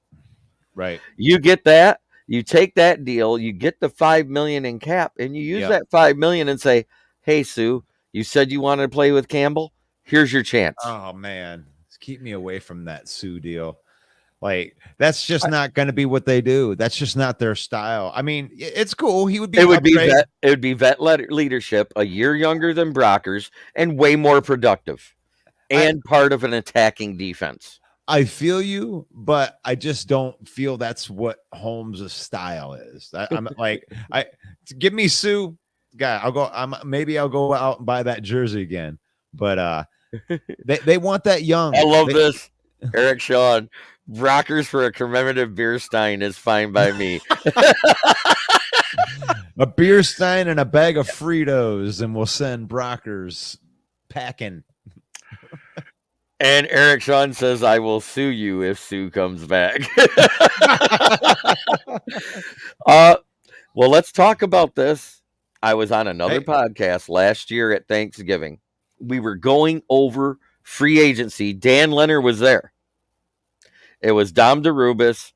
Right. You get that. You take that deal. You get the $5 million in cap, and you use that $5 million and say, "Hey, Sue, you said you wanted to play with Campbell. Here's your chance." Oh man, keep me away from that Sue deal. Like, that's just not going to be what they do. That's just not their style. I mean, it's cool. He would be. It would be upgrade. vet. It would be leadership, a year younger than Brockers, and way more productive, and part of an attacking defense. I feel you, but I just don't feel that's what Holmes' style is. I'm like, give me Sue, guy. I'll go. Maybe I'll go out and buy that jersey again. But they want that young. I love this, Eric Sean. Brockers for a commemorative beer stein is fine by me. A beer stein and a bag of Fritos, and we'll send Brockers packing. And Eric Sean says, I will sue you if Sue comes back. Well, let's talk about this. I was on another podcast last year at Thanksgiving. We were going over free agency. Dan Leonard was there. It was Dom DeRubis,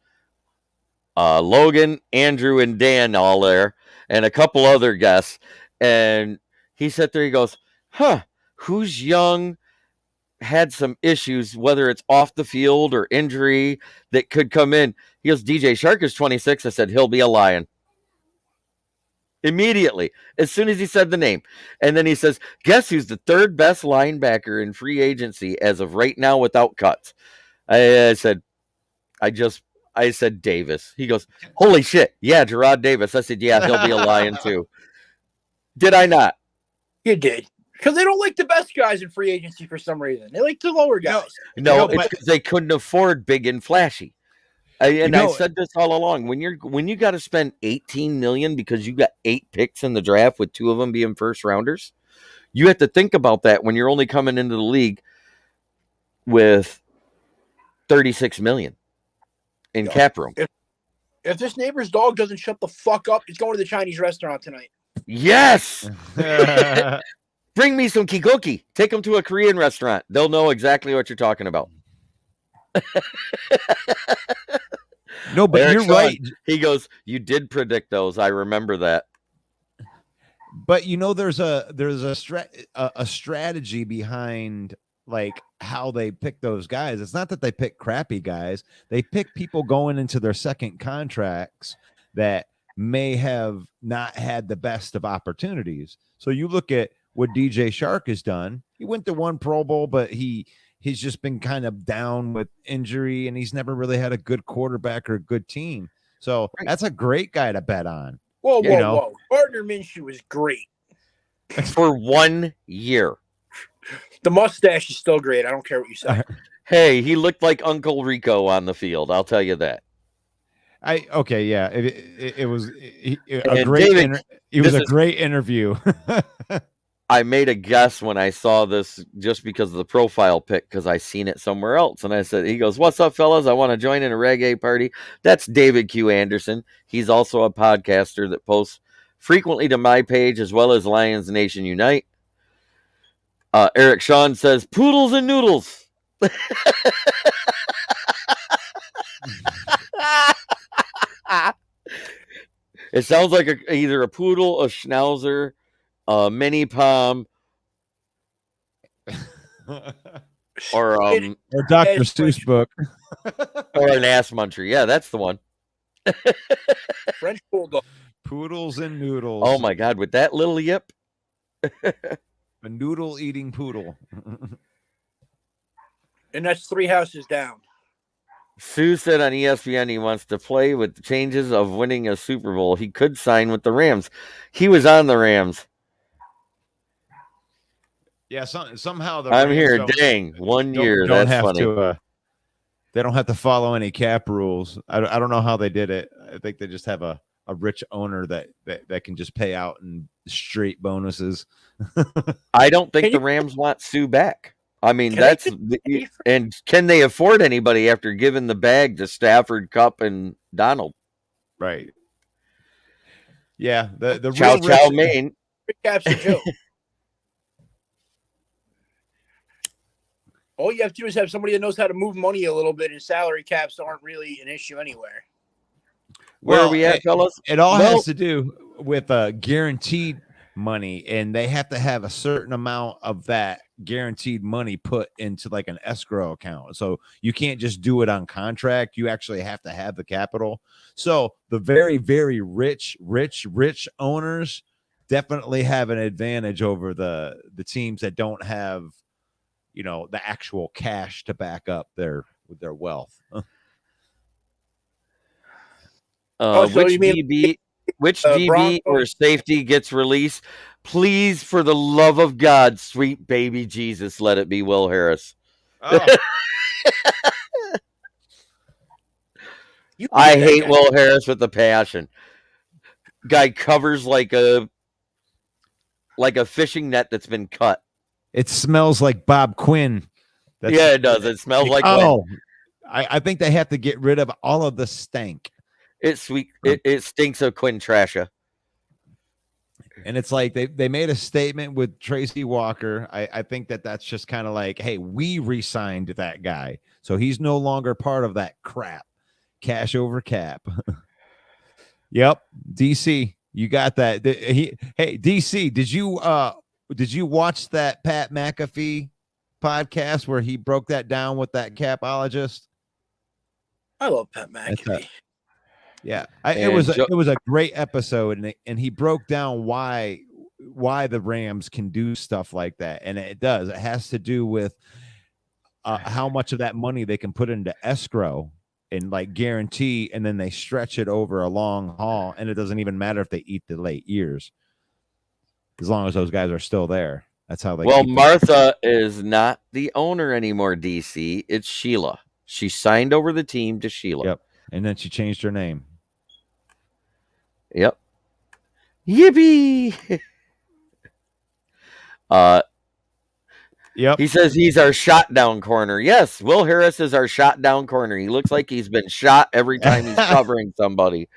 Logan, Andrew, and Dan all there, and a couple other guests. And he sat there, he goes, who's young, had some issues, whether it's off the field or injury, that could come in? He goes, DJ Shark is 26. I said, he'll be a Lion. Immediately, as soon as he said the name. And then he says, guess who's the third best linebacker in free agency as of right now without cuts? I said Davis. He goes, holy shit. Yeah, Gerard Davis. I said, yeah, he'll be a Lion too. Did I not? You did. Because they don't like the best guys in free agency for some reason. They like the lower guys. No, it's because they couldn't afford big and flashy. I said this all along. When you got to spend $18 million because you got 8 picks in the draft, with 2 of them being first rounders, you have to think about that when you're only coming into the league with $36 million in cap room. If this neighbor's dog doesn't shut the fuck up, he's going to the Chinese restaurant tonight. Yes. Bring me some kikoki. Take them to a Korean restaurant. They'll know exactly what you're talking about. No, but Eric you're Sean, right. He goes, you did predict those. I remember that. But there's a strategy behind like how they pick those guys. It's not that they pick crappy guys. They pick people going into their second contracts that may have not had the best of opportunities. So you look at what DJ Shark has done. He went to 1 Pro Bowl, but he's just been kind of down with injury, and he's never really had a good quarterback or a good team. So that's a great guy to bet on. Whoa. Gardner Minshew is great. For 1 year. Uh-huh. The mustache is still great. I don't care what you say. Hey, he looked like Uncle Rico on the field. I'll tell you that. It was a great interview. I made a guess when I saw this just because of the profile pic, because I seen it somewhere else. And I said, he goes, what's up, fellas? I want to join in a reggae party. That's David Q. Anderson. He's also a podcaster that posts frequently to my page as well as Lions Nation Unite. Eric Sean says, poodles and noodles. It sounds like either a poodle, a schnauzer, a mini pom, or Dr. Seuss book, or an ass muncher. Yeah, that's the one. French bulldog. Poodles and noodles. Oh my God, with that little yip. A noodle eating poodle. And that's 3 houses down. Sue said on ESPN he wants to play with the changes of winning a Super Bowl. He could sign with the Rams. He was on the Rams. Yeah, somehow I'm here. Dang, 1 year. That's funny. They don't have to follow any cap rules. I don't know how they did it. I think they just have a rich owner that can just pay out in straight bonuses. I don't think the Rams want Sue back. I mean, and can they afford anybody after giving the bag to Stafford, Kupp, and Donald? Right. Yeah, the chow mein. Cap's a joke. All you have to do is have somebody that knows how to move money a little bit, and salary caps aren't really an issue anywhere. Where are we at, fellas? It all has to do with guaranteed money, and they have to have a certain amount of that guaranteed money put into like an escrow account. So you can't just do it on contract. You actually have to have the capital. So the very, very rich owners definitely have an advantage over the teams that don't have, the actual cash to back up their wealth. So Which you mean DB, which DB or Broncos? safety gets released? Please, for the love of God, sweet baby Jesus, let it be Will Harris. Oh, I hate Will Harris with a passion. Guy covers like a fishing net that's been cut. it smells like Bob Quinn. Yeah, it does. It smells like oh, I think they have to get rid of all of the stank. it's sweet. It stinks of Quinn Trasha. And it's like they made a statement with Tracy Walker. I think that's just kind of like, hey, we re-signed that guy, so he's no longer part of that crap. Cash over cap. Yep, DC, you got that. Hey, DC, did you watch that Pat McAfee podcast where he broke that down with that capologist? I love Pat McAfee. Yeah, it was a great episode, and he broke down why the Rams can do stuff like that, and it does. It has to do with how much of that money they can put into escrow and like guarantee, and then they stretch it over a long haul, and it doesn't even matter if they eat the late years, as long as those guys are still there. That's how they. Well, Martha is not the owner anymore. DC, it's Sheila. She signed over the team to Sheila. Yep, and then she changed her name. Yep. Yippee! Yep. He says he's our shot down corner. Yes, Will Harris is our shot down corner. He looks like he's been shot every time he's covering somebody.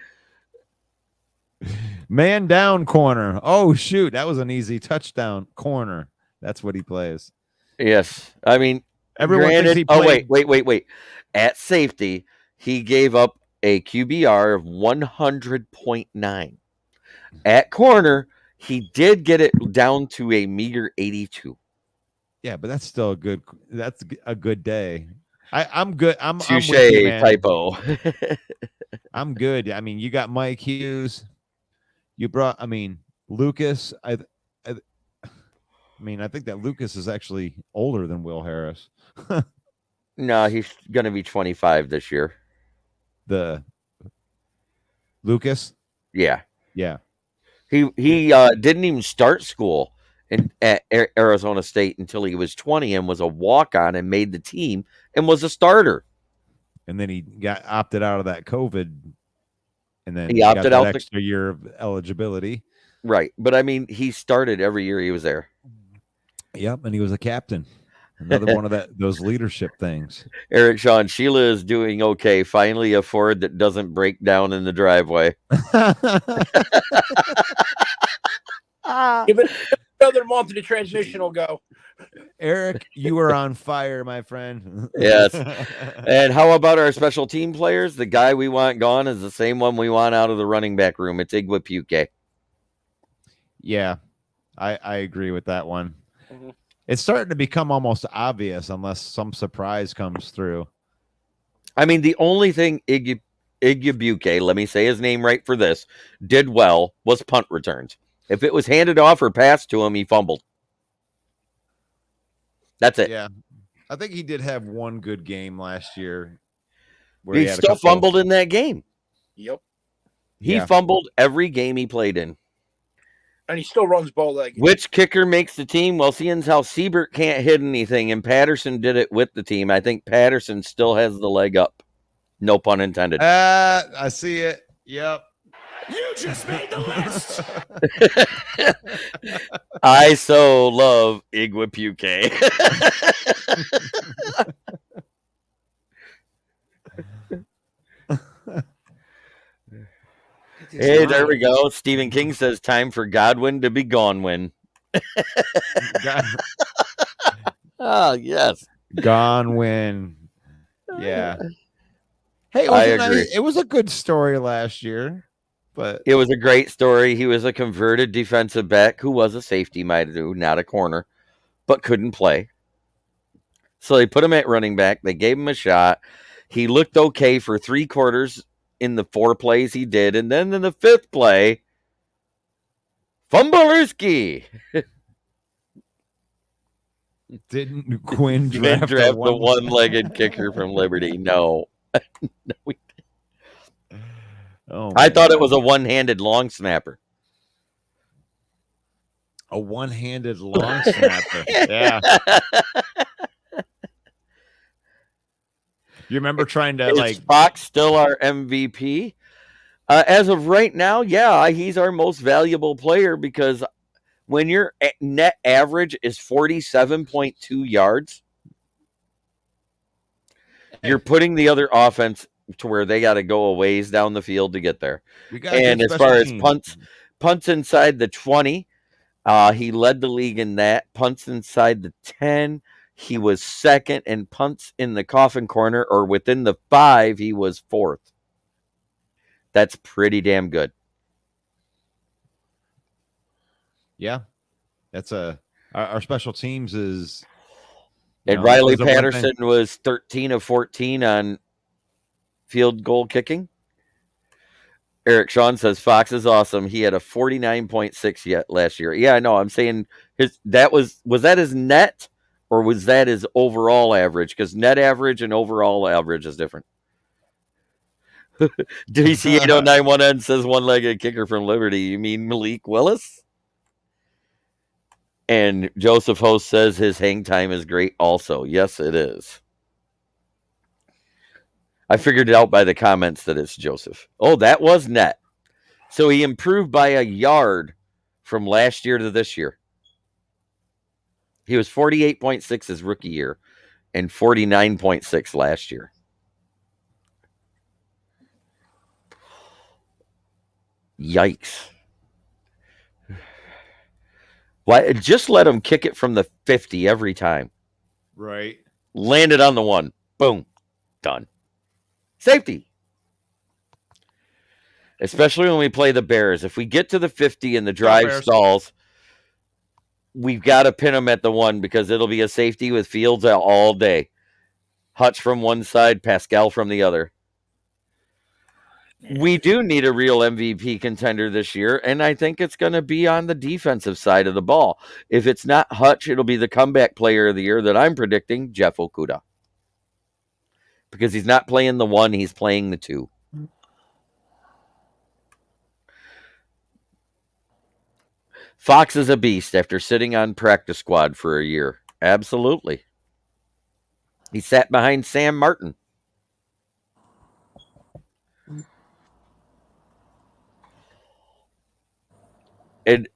Man down corner. Oh, shoot. That was an easy touchdown corner. That's what he plays. Yes. I mean, everyone thinks he played. Wait. At safety, he gave up a QBR of 100.9. At corner, he did get it down to a meager 82. Yeah, but that's still that's a good day. I'm good. Touche, typo. I'm good. I mean, you got Mike Hughes. You brought, Lucas. I think that Lucas is actually older than Will Harris. No, he's going to be 25 this year. The Lucas? Yeah. Yeah. He didn't even start school at Arizona State until he was 20 and was a walk-on and made the team and was a starter. And then he got opted out of that COVID, and then he opted out that extra year of eligibility. Right. But I mean, he started every year he was there. Yep, and he was a captain. Another one of those leadership things. Eric Sean, Sheila is doing okay. Finally a Ford that doesn't break down in the driveway. Give it another month and the transmission will go. Eric, you are on fire, my friend. Yes. And how about our special team players? The guy we want gone is the same one we want out of the running back room. It's Igwebuike. Yeah, I agree with that one. Mm-hmm. It's starting to become almost obvious unless some surprise comes through. I mean, the only thing Igwebuike, let me say his name right for this, did well was punt returns. If it was handed off or passed to him, he fumbled. That's it. Yeah. I think he did have one good game last year. Where he still fumbled in that game. Yep. He fumbled every game he played in. And he still runs bow-legged. Which kicker makes the team? Well, seeing how Siebert can't hit anything, and Patterson did it with the team, I think Patterson still has the leg up. No pun intended. I see it. Yep. You just made the list. I so love Igwebuike. Hey, there we go. Stephen King says time for Godwin to be gone when. Oh, yes. Gone win. Yeah. Hey, it was a good story last year, but it was a great story. He was a converted defensive back who was a safety, might do, not a corner. but couldn't play. So they put him at running back. They gave him a shot. He looked okay for 3 quarters in the 4 plays he did. And then in the 5th play, Fumblerski. Didn't Quinn Didn't draft, draft the one-legged kicker from Liberty. No. No, we didn't. Oh, I thought it man. was a one-handed long snapper. A one-handed long snapper. Yeah. You remember trying to Is Fox still our MVP? As of right now, yeah, he's our most valuable player because when your net average is 47.2 yards, you're putting the other offense to where they got to go a ways down the field to get there. And as far as punts inside the 20, he led the league in that. Punts inside the 10, he was second, and punts in the coffin corner or within the 5, he was 4th. That's pretty damn good. Yeah. That's our special teams is. And Riley Patterson was 13 of 14 on field goal kicking. Eric Sean says Fox is awesome. He had a 49.6 yet last year. Yeah, I know. I'm saying was that his net or was that his overall average? Because net average and overall average is different. DC 8091N says one-legged kicker from Liberty. You mean Malik Willis? And Joseph Host says his hang time is great also. Yes, it is. I figured it out by the comments that it's Joseph. Oh, that was net. So he improved by a yard from last year to this year. He was 48.6 his rookie year and 49.6 last year. Yikes. Why? Just let him kick it from the 50 every time. Right. Landed on the 1. Boom. Done. Safety. Especially when we play the Bears. If we get to the 50 and the drive stalls, we've got to pin them at the 1 because it'll be a safety with Fields out all day. Hutch from one side, Pascal from the other. We do need a real MVP contender this year, and I think it's going to be on the defensive side of the ball. If it's not Hutch, it'll be the comeback player of the year that I'm predicting, Jeff Okudah. Because he's not playing the 1, he's playing the 2. Fox is a beast after sitting on practice squad for a year. Absolutely. He sat behind Sam Martin. And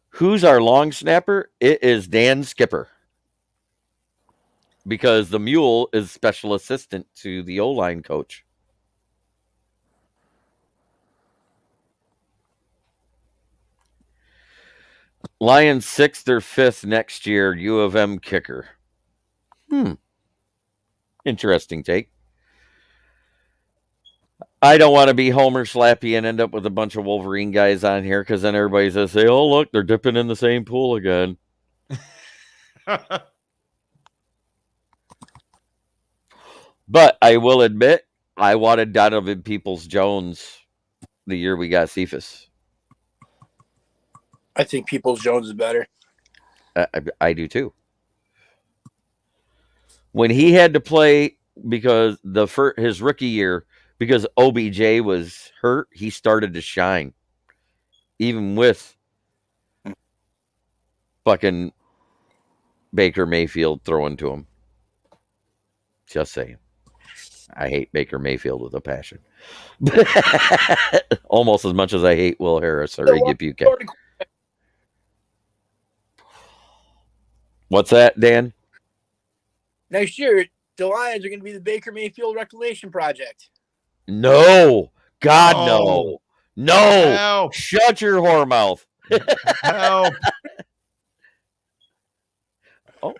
who's our long snapper? It is Dan Skipper. Because the mule is special assistant to the O-line coach. Lions 6th or 5th next year, U of M kicker. Interesting take. I don't want to be Homer Slappy and end up with a bunch of Wolverine guys on here because then everybody's going to say, oh, look, they're dipping in the same pool again. But I will admit, I wanted Donovan Peoples-Jones the year we got Cephas. I think Peoples-Jones is better. I do too. When he had to play because his rookie year, because OBJ was hurt, he started to shine. Even with fucking Baker Mayfield throwing to him. Just saying. I hate Baker Mayfield with a passion. Almost as much as I hate Will Harris or Iggy Bucat. What's that, Dan? Next year, the Lions are going to be the Baker Mayfield Reclamation Project. No. God, no. No. Help. Shut your whore mouth. Help. Oh,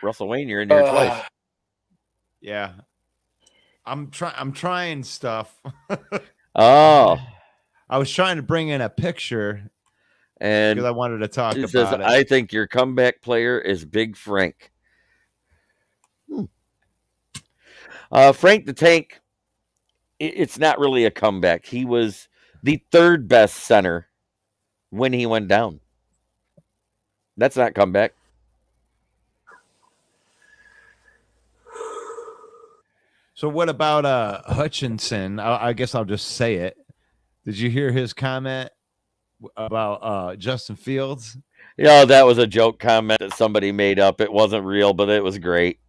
Russell Wayne, you're in here twice. Yeah. I'm trying stuff. Oh. I was trying to bring in a picture because And I wanted to talk he says, about it. I think your comeback player is Big Frank. Frank the Tank, it's not really a comeback. He was the third best center when he went down. That's not comeback. So what about Hutchinson? I guess I'll just say it. Did you hear his comment about Justin Fields? Yeah, that was a joke comment that somebody made up. It wasn't real, but it was great.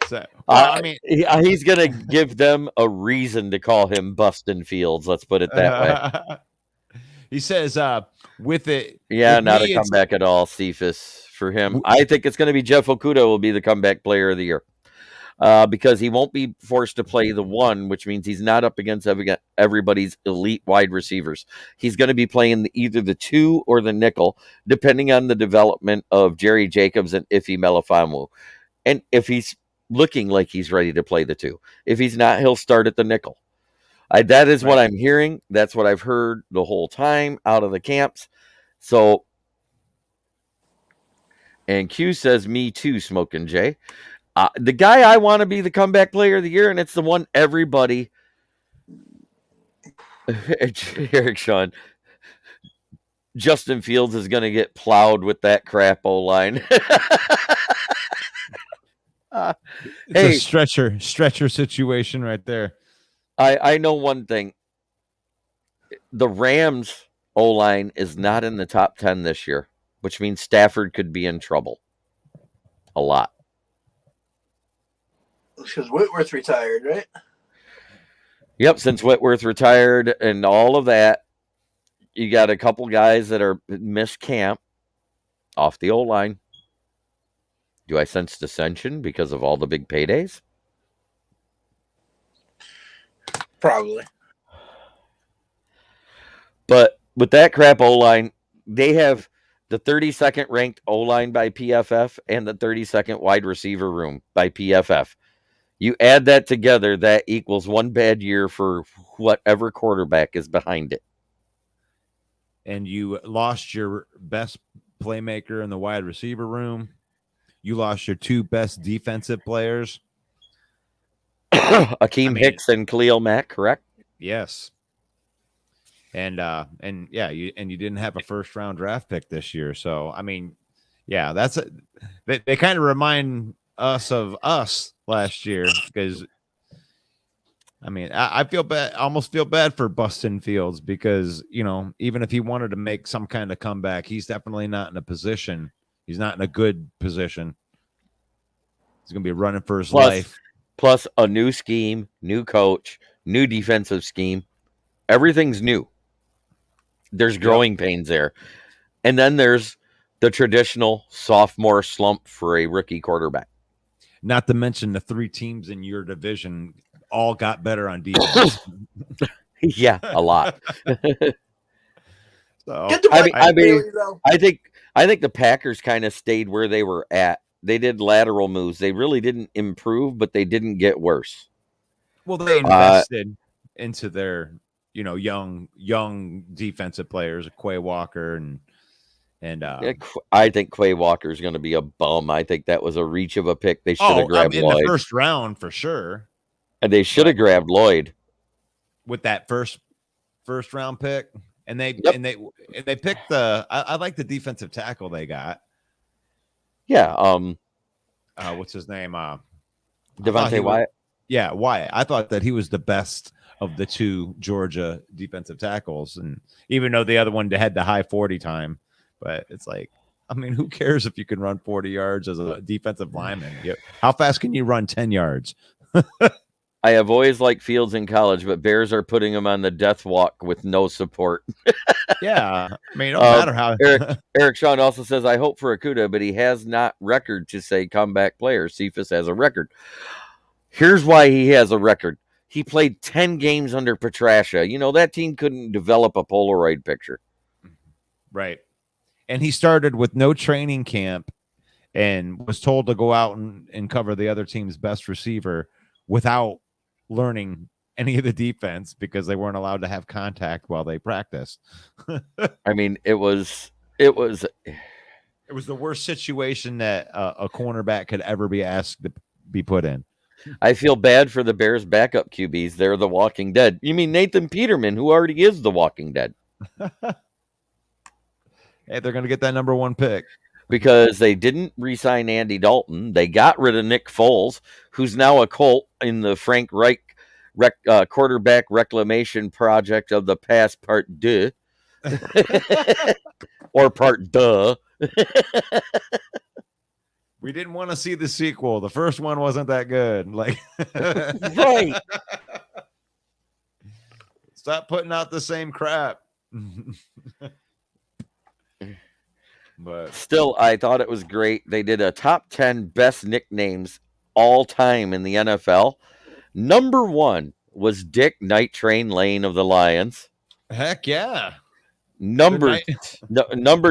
So, well, I mean, he's going to give them a reason to call him Bustin' Fields. Let's put it that way. He says, with it. Yeah, with not me, a comeback at all, Cephas, for him. I think it's going to be Jeff Okudah will be the comeback player of the year. Because he won't be forced to play the one, which means he's not up against everybody's elite wide receivers. He's going to be playing either the two or the nickel, depending on the development of Jerry Jacobs and Ife Melifonwu. And if he's looking like he's ready to play the two. If he's not, he'll start at the nickel. That is what I'm hearing. That's what I've heard the whole time out of the camps. So, and Q says, me too, Smokin' Jay. The guy I want to be the comeback player of the year, and it's the one everybody. Eric Sean. Justin Fields is going to get plowed with that crap O-line. It's a stretcher situation right there. I know one thing. The Rams O-line is not in the top 10 this year, which means Stafford could be in trouble. A lot. Because Whitworth retired, right? Yep, since Whitworth retired and all of that, you got a couple guys that are missed camp off the O-line. Do I sense dissension because of all the big paydays? Probably. But with that crap O-line, they have the 32nd ranked O-line by PFF and the 32nd wide receiver room by PFF. You add that together, that equals one bad year for whatever quarterback is behind it. And you lost your best playmaker in the wide receiver room. You lost your two best defensive players. Akeem Hicks and Khalil Mack, correct? Yes. And yeah, you didn't have a first round draft pick this year. So, I mean, yeah, they kind of remind us of us last year because I mean, I feel bad, almost feel bad for Bustin' Fields because, you know, even if he wanted to make some kind of comeback, he's definitely not in a position. He's not in a good position. He's going to be running for his life. Plus a new scheme, new coach, new defensive scheme. Everything's new. There's growing pains there. And then there's the traditional sophomore slump for a rookie quarterback. Not to mention the three teams in your division all got better on defense. Yeah, a lot. So, I think the Packers kind of stayed where they were at. They did lateral moves. They really didn't improve, but they didn't get worse. Well, they invested into their, you know, young defensive players, Quay Walker and I think Quay Walker is going to be a bum. I think that was a reach of a pick. They should have grabbed Lloyd in the first round for sure. And they should have grabbed Lloyd with that first round pick. And they picked I like the defensive tackle they got. Yeah. What's his name? Devontae Wyatt. Yeah, Wyatt. I thought that he was the best of the two Georgia defensive tackles, and even though the other one had the high 40 time, but it's like, I mean, who cares if you can run 40 yards as a defensive lineman? How fast can you run 10 yards? I have always liked Fields in college, but Bears are putting him on the death walk with no support. Yeah. I mean, it don't matter how. Eric Sean also says, I hope for Okudah, but he has not record to say comeback player. Cephas has a record. Here's why he has a record. He played 10 games under Petrasha. You know, that team couldn't develop a Polaroid picture. Right. And he started with no training camp and was told to go out and cover the other team's best receiver without learning any of the defense because they weren't allowed to have contact while they practiced. I mean, it was It was the worst situation that a cornerback could ever be asked to be put in. I feel bad for the Bears backup QBs. They're the Walking Dead. You mean Nathan Peterman, who already is the Walking Dead? Hey, they're going to get that number 1 pick. Because they didn't re-sign Andy Dalton. They got rid of Nick Foles, who's now a Colt in the Frank Reich quarterback reclamation project of the past part deux. Or part duh. We didn't want to see the sequel. The first one wasn't that good. Like, Right. Stop putting out the same crap. But Still, I thought it was great. They did a top 10 best nicknames all time in the NFL. Number 1 was Dick Night Train Lane of the Lions. heck yeah. Number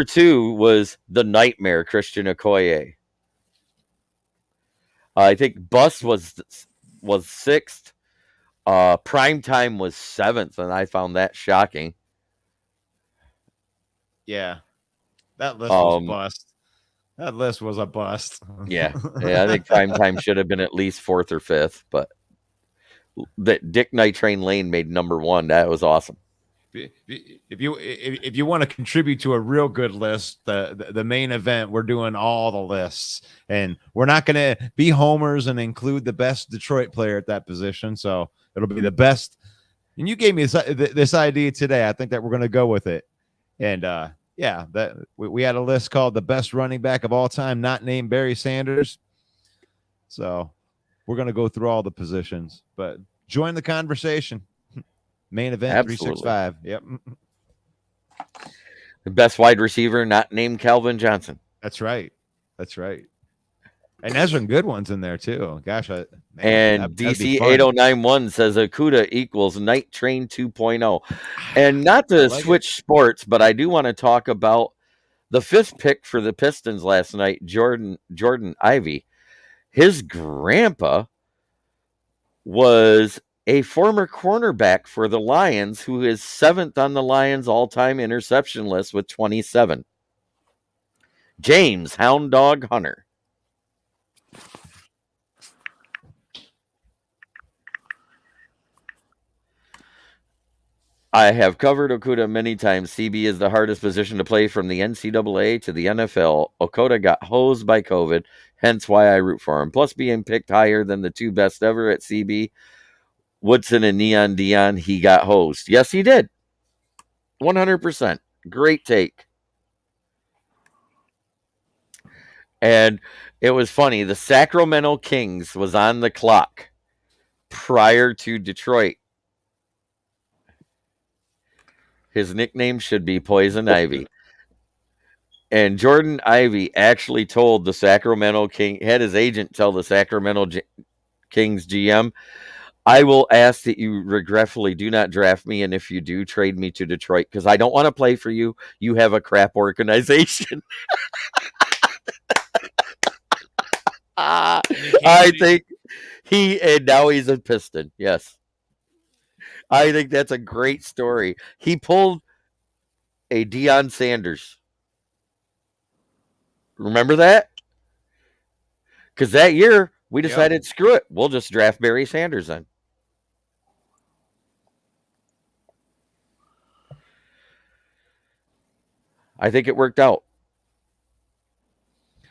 2 was The Nightmare, Christian Okoye. I think Bus was 6th. Primetime was 7th, and I found that shocking. Yeah. That list was a bust. That list was a bust. Yeah, I think Primetime should have been at least 4th or 5th, but that Dick Night Train Lane made number 1. That was awesome. If you want to contribute to a real good list, the main event, we're doing all the lists, and we're not going to be homers and include the best Detroit player at that position. So it'll be the best. And you gave me this idea today. I think that we're going to go with it. And yeah, that we had a list called the best running back of all time, not named Barry Sanders. So we're going to go through all the positions, but join the conversation. Main event. Absolutely. 365. Yep. The best wide receiver not named Calvin Johnson. That's right. And there's some good ones in there too. Gosh, DC 8091 says Akuda equals Night Train 2.0. And not to switch sports, but I do want to talk about the 5th pick for the Pistons last night, Jordan Ivey. His grandpa was a former cornerback for the Lions, who is 7th on the Lions all-time interception list with 27. James Hound Dog Hunter. I have covered Okuda many times. CB is the hardest position to play from the NCAA to the NFL. Okuda got hosed by COVID, hence why I root for him. Plus being picked higher than the 2 best ever at CB, Woodson and Neon Dion, he got hosed. Yes, he did. 100%. Great take. And it was funny. The Sacramento Kings was on the clock prior to Detroit. His nickname should be Poison Ivy. And Jordan Ivey actually told the Sacramento King, had his agent tell the Sacramento Kings GM, I will ask that you regretfully do not draft me, and if you do, trade me to Detroit, because I don't want to play for you. You have a crap organization. I think and now he's a Piston. Yes. I think that's a great story. He pulled a Deion Sanders. Remember that? Because that year, we decided, screw it. We'll just draft Barry Sanders then. I think it worked out.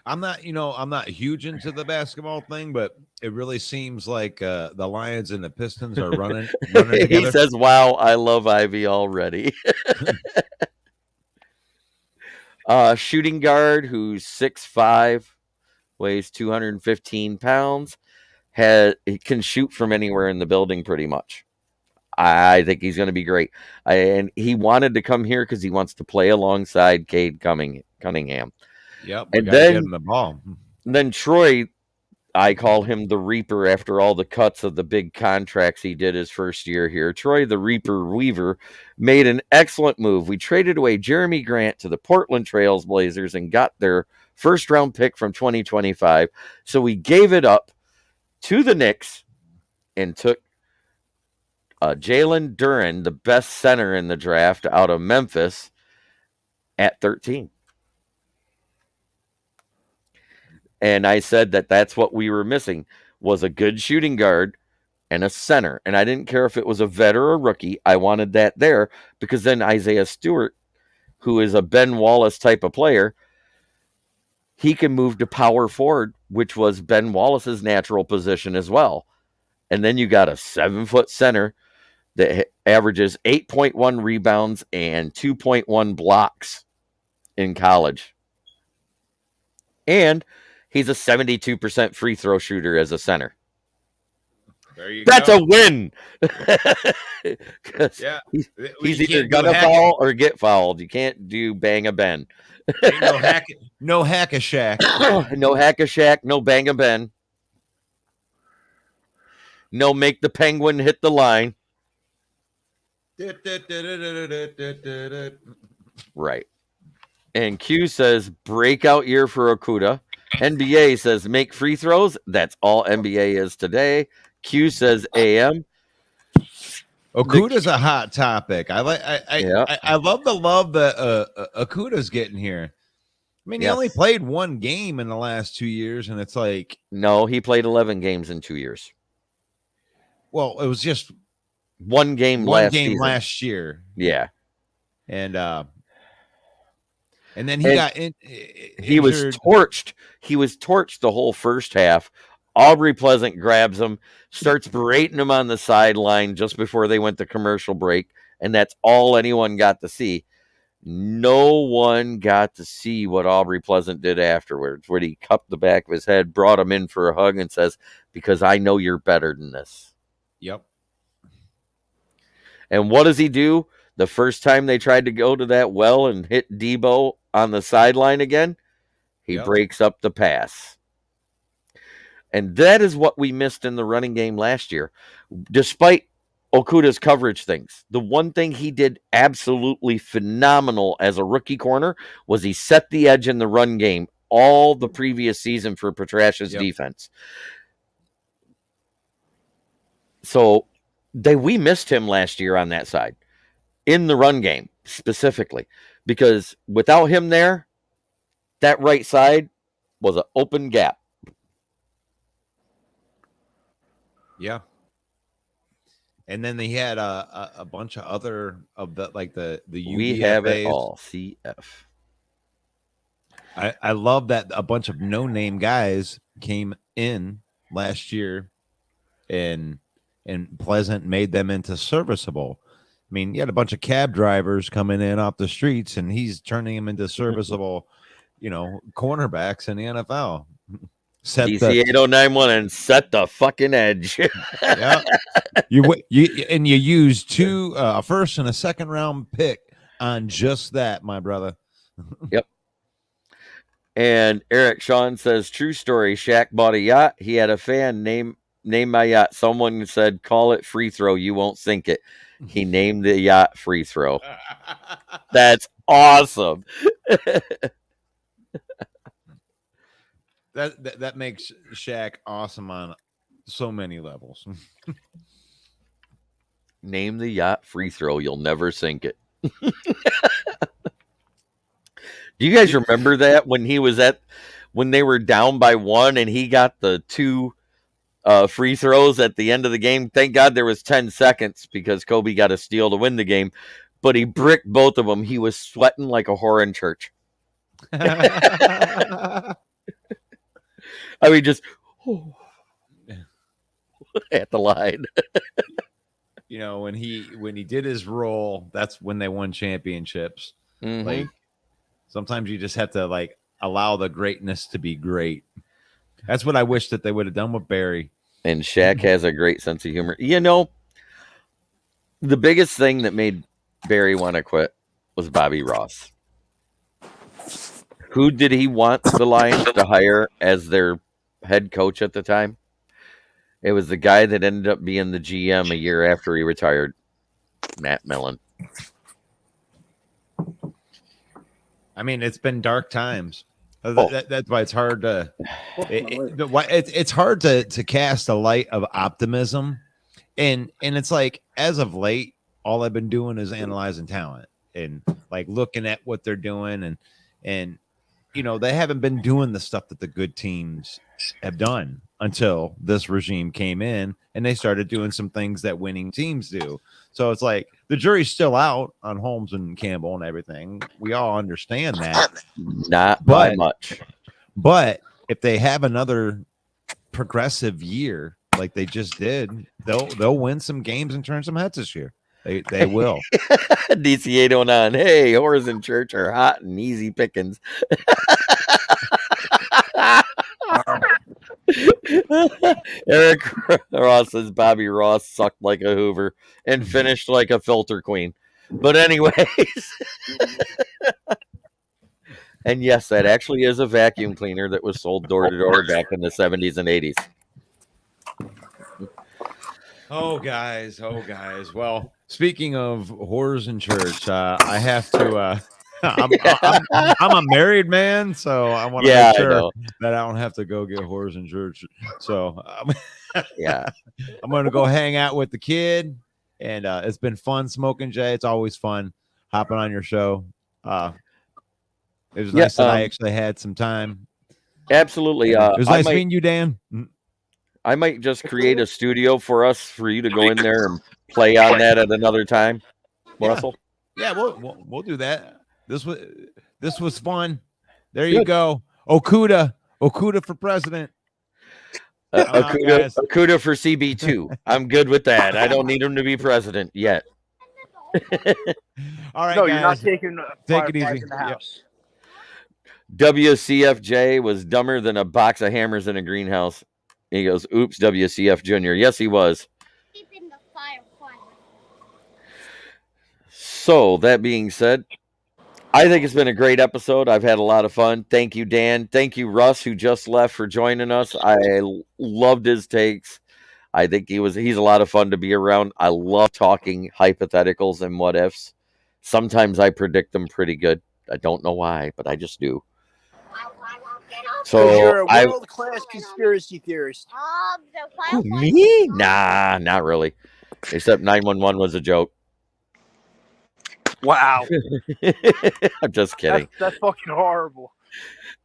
I'm not huge into the basketball thing, but it really seems like the Lions and the Pistons are running together. He says, wow, I love Ivy already. Shooting guard who's 6'5", weighs 215 pounds, he can shoot from anywhere in the building pretty much. I think he's going to be great. And he wanted to come here because he wants to play alongside Cade Cunningham. Yep. And then get him the ball. Then Troy, I call him the Reaper after all the cuts of the big contracts he did his first year here. Troy, the Reaper Weaver, made an excellent move. We traded away Jeremy Grant to the Portland Trail Blazers and got their first-round pick from 2025. So we gave it up to the Knicks and took Jalen Duren, the best center in the draft out of Memphis, at 13. And I said that that's what we were missing, was a good shooting guard and a center. And I didn't care if it was a vet or a rookie. I wanted that there because then Isaiah Stewart, who is a Ben Wallace type of player, he can move to power forward, which was Ben Wallace's natural position as well. And then you got a 7-foot center that averages 8.1 rebounds and 2.1 blocks in college. And he's a 72% free throw shooter as a center. There you That's go. a win. Yeah. He's either gonna foul or get fouled. You can't do bang a ben. Ain't no hack a shack. No hack a shack, no bang a ben. No make the penguin hit the line. Right. And Q says breakout year for Okuda. NBA says make free throws. That's all NBA is today. Q says AM. Okuda's a hot topic. I love the love that Okuda's getting here. I mean, he only played one game in the last 2 years, and it's like, no, he played 11 games in 2 years. Well, it was just one game last year. Yeah. And then he got in. He was torched. He was torched the whole first half. Aubrey Pleasant grabs him, starts berating him on the sideline just before they went to commercial break, and that's all anyone got to see. No one got to see what Aubrey Pleasant did afterwards, where he cupped the back of his head, brought him in for a hug, and says, because I know you're better than this. Yep. And what does he do? The first time they tried to go to that well and hit Debo on the sideline again, he breaks up the pass. And that is what we missed in the running game last year. Despite Okuda's coverage things, the one thing he did absolutely phenomenal as a rookie corner was he set the edge in the run game all the previous season for Petrash's defense. So we missed him last year on that side, in the run game specifically, because without him there, that right side was an open gap. Yeah. And then they had a bunch of other of the UDFAs. We have it all. CF. I love that a bunch of no-name guys came in last year and Pleasant made them into serviceable. I mean, you had a bunch of cab drivers coming in off the streets, and he's turning them into serviceable, cornerbacks in the NFL. DC 8091 and set the fucking edge. Yeah. You use a first and a second round pick on just that, my brother. Yep. And Eric Sean says, true story. Shaq bought a yacht. He had a fan name my yacht. Someone said, call it free throw. You won't sink it. He named the yacht free throw. That's awesome. That makes Shaq awesome on so many levels. Name the yacht free throw. You'll never sink it. Do you guys remember that when they were down by 1 and he got the 2 free throws at the end of the game? Thank God there was 10 seconds because Kobe got a steal to win the game, but he bricked both of them. He was sweating like a whore in church. I mean, just at the line. When he did his role, that's when they won championships. Mm-hmm. Like sometimes you just have to allow the greatness to be great. That's what I wish that they would have done with Barry. And Shaq has a great sense of humor. The biggest thing that made Barry want to quit was Bobby Ross. Who did he want the Lions to hire as their head coach at the time? It was the guy that ended up being the GM a year after he retired, Matt Millen. I mean, it's been dark times. That's why it's hard to it's hard to cast a light of optimism And it's like, as of late, all I've been doing is analyzing talent and like looking at what they're doing, and they haven't been doing the stuff that the good teams have done until this regime came in and they started doing some things that winning teams do. So it's like the jury's still out on Holmes and Campbell and everything. We all understand that. Not by much. But if they have another progressive year like they just did, they'll win some games and turn some heads this year. They will. DC 809. Hey, whores in church are hot and easy pickings. Eric Ross says Bobby Ross sucked like a Hoover and finished like a filter queen. But anyways. And yes, that actually is a vacuum cleaner that was sold door to door back in the 70s and 80s. Oh, guys. Well, speaking of whores in church, I have to. I'm a married man, so I want to make sure that I don't have to go get whores in church. So, yeah, I'm going to go hang out with the kid, and it's been fun smoking, Jay. It's always fun hopping on your show. It was nice that I actually had some time. Absolutely. It was nice meeting you, Dan. I might just create a studio for us for you to go in there and play on that at another time, Russell. Yeah, we'll do that. This was fun. There you go. Okuda for president. Okuda for CB2. I'm good with that. I don't need him to be president yet. All right, no, guys. you're not taking take it easy. In the house. WCFJ was dumber than a box of hammers in a greenhouse. He goes, oops, WCF Jr. Yes, he was. Keeping the fire quiet. So, that being said, I think it's been a great episode. I've had a lot of fun. Thank you, Dan. Thank you, Russ, who just left, for joining us. I loved his takes. I think he's a lot of fun to be around. I love talking hypotheticals and what ifs. Sometimes I predict them pretty good. I don't know why, but I just do. So you're a world-class conspiracy theorist. Who, me? Nah, not really. Except 911 was a joke. Wow. I'm just kidding. That's fucking horrible.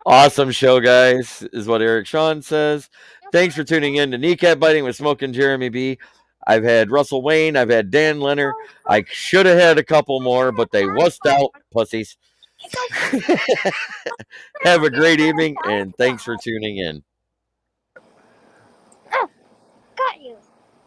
Awesome show, guys, is what Eric Sean says. Thanks for tuning in to Kneecap Biting with Smokin' Jeremy B. I've had Russell Wayne. I've had Dan Leonard. I should have had a couple more, but they wussed out, pussies. Have a great evening, and thanks for tuning in.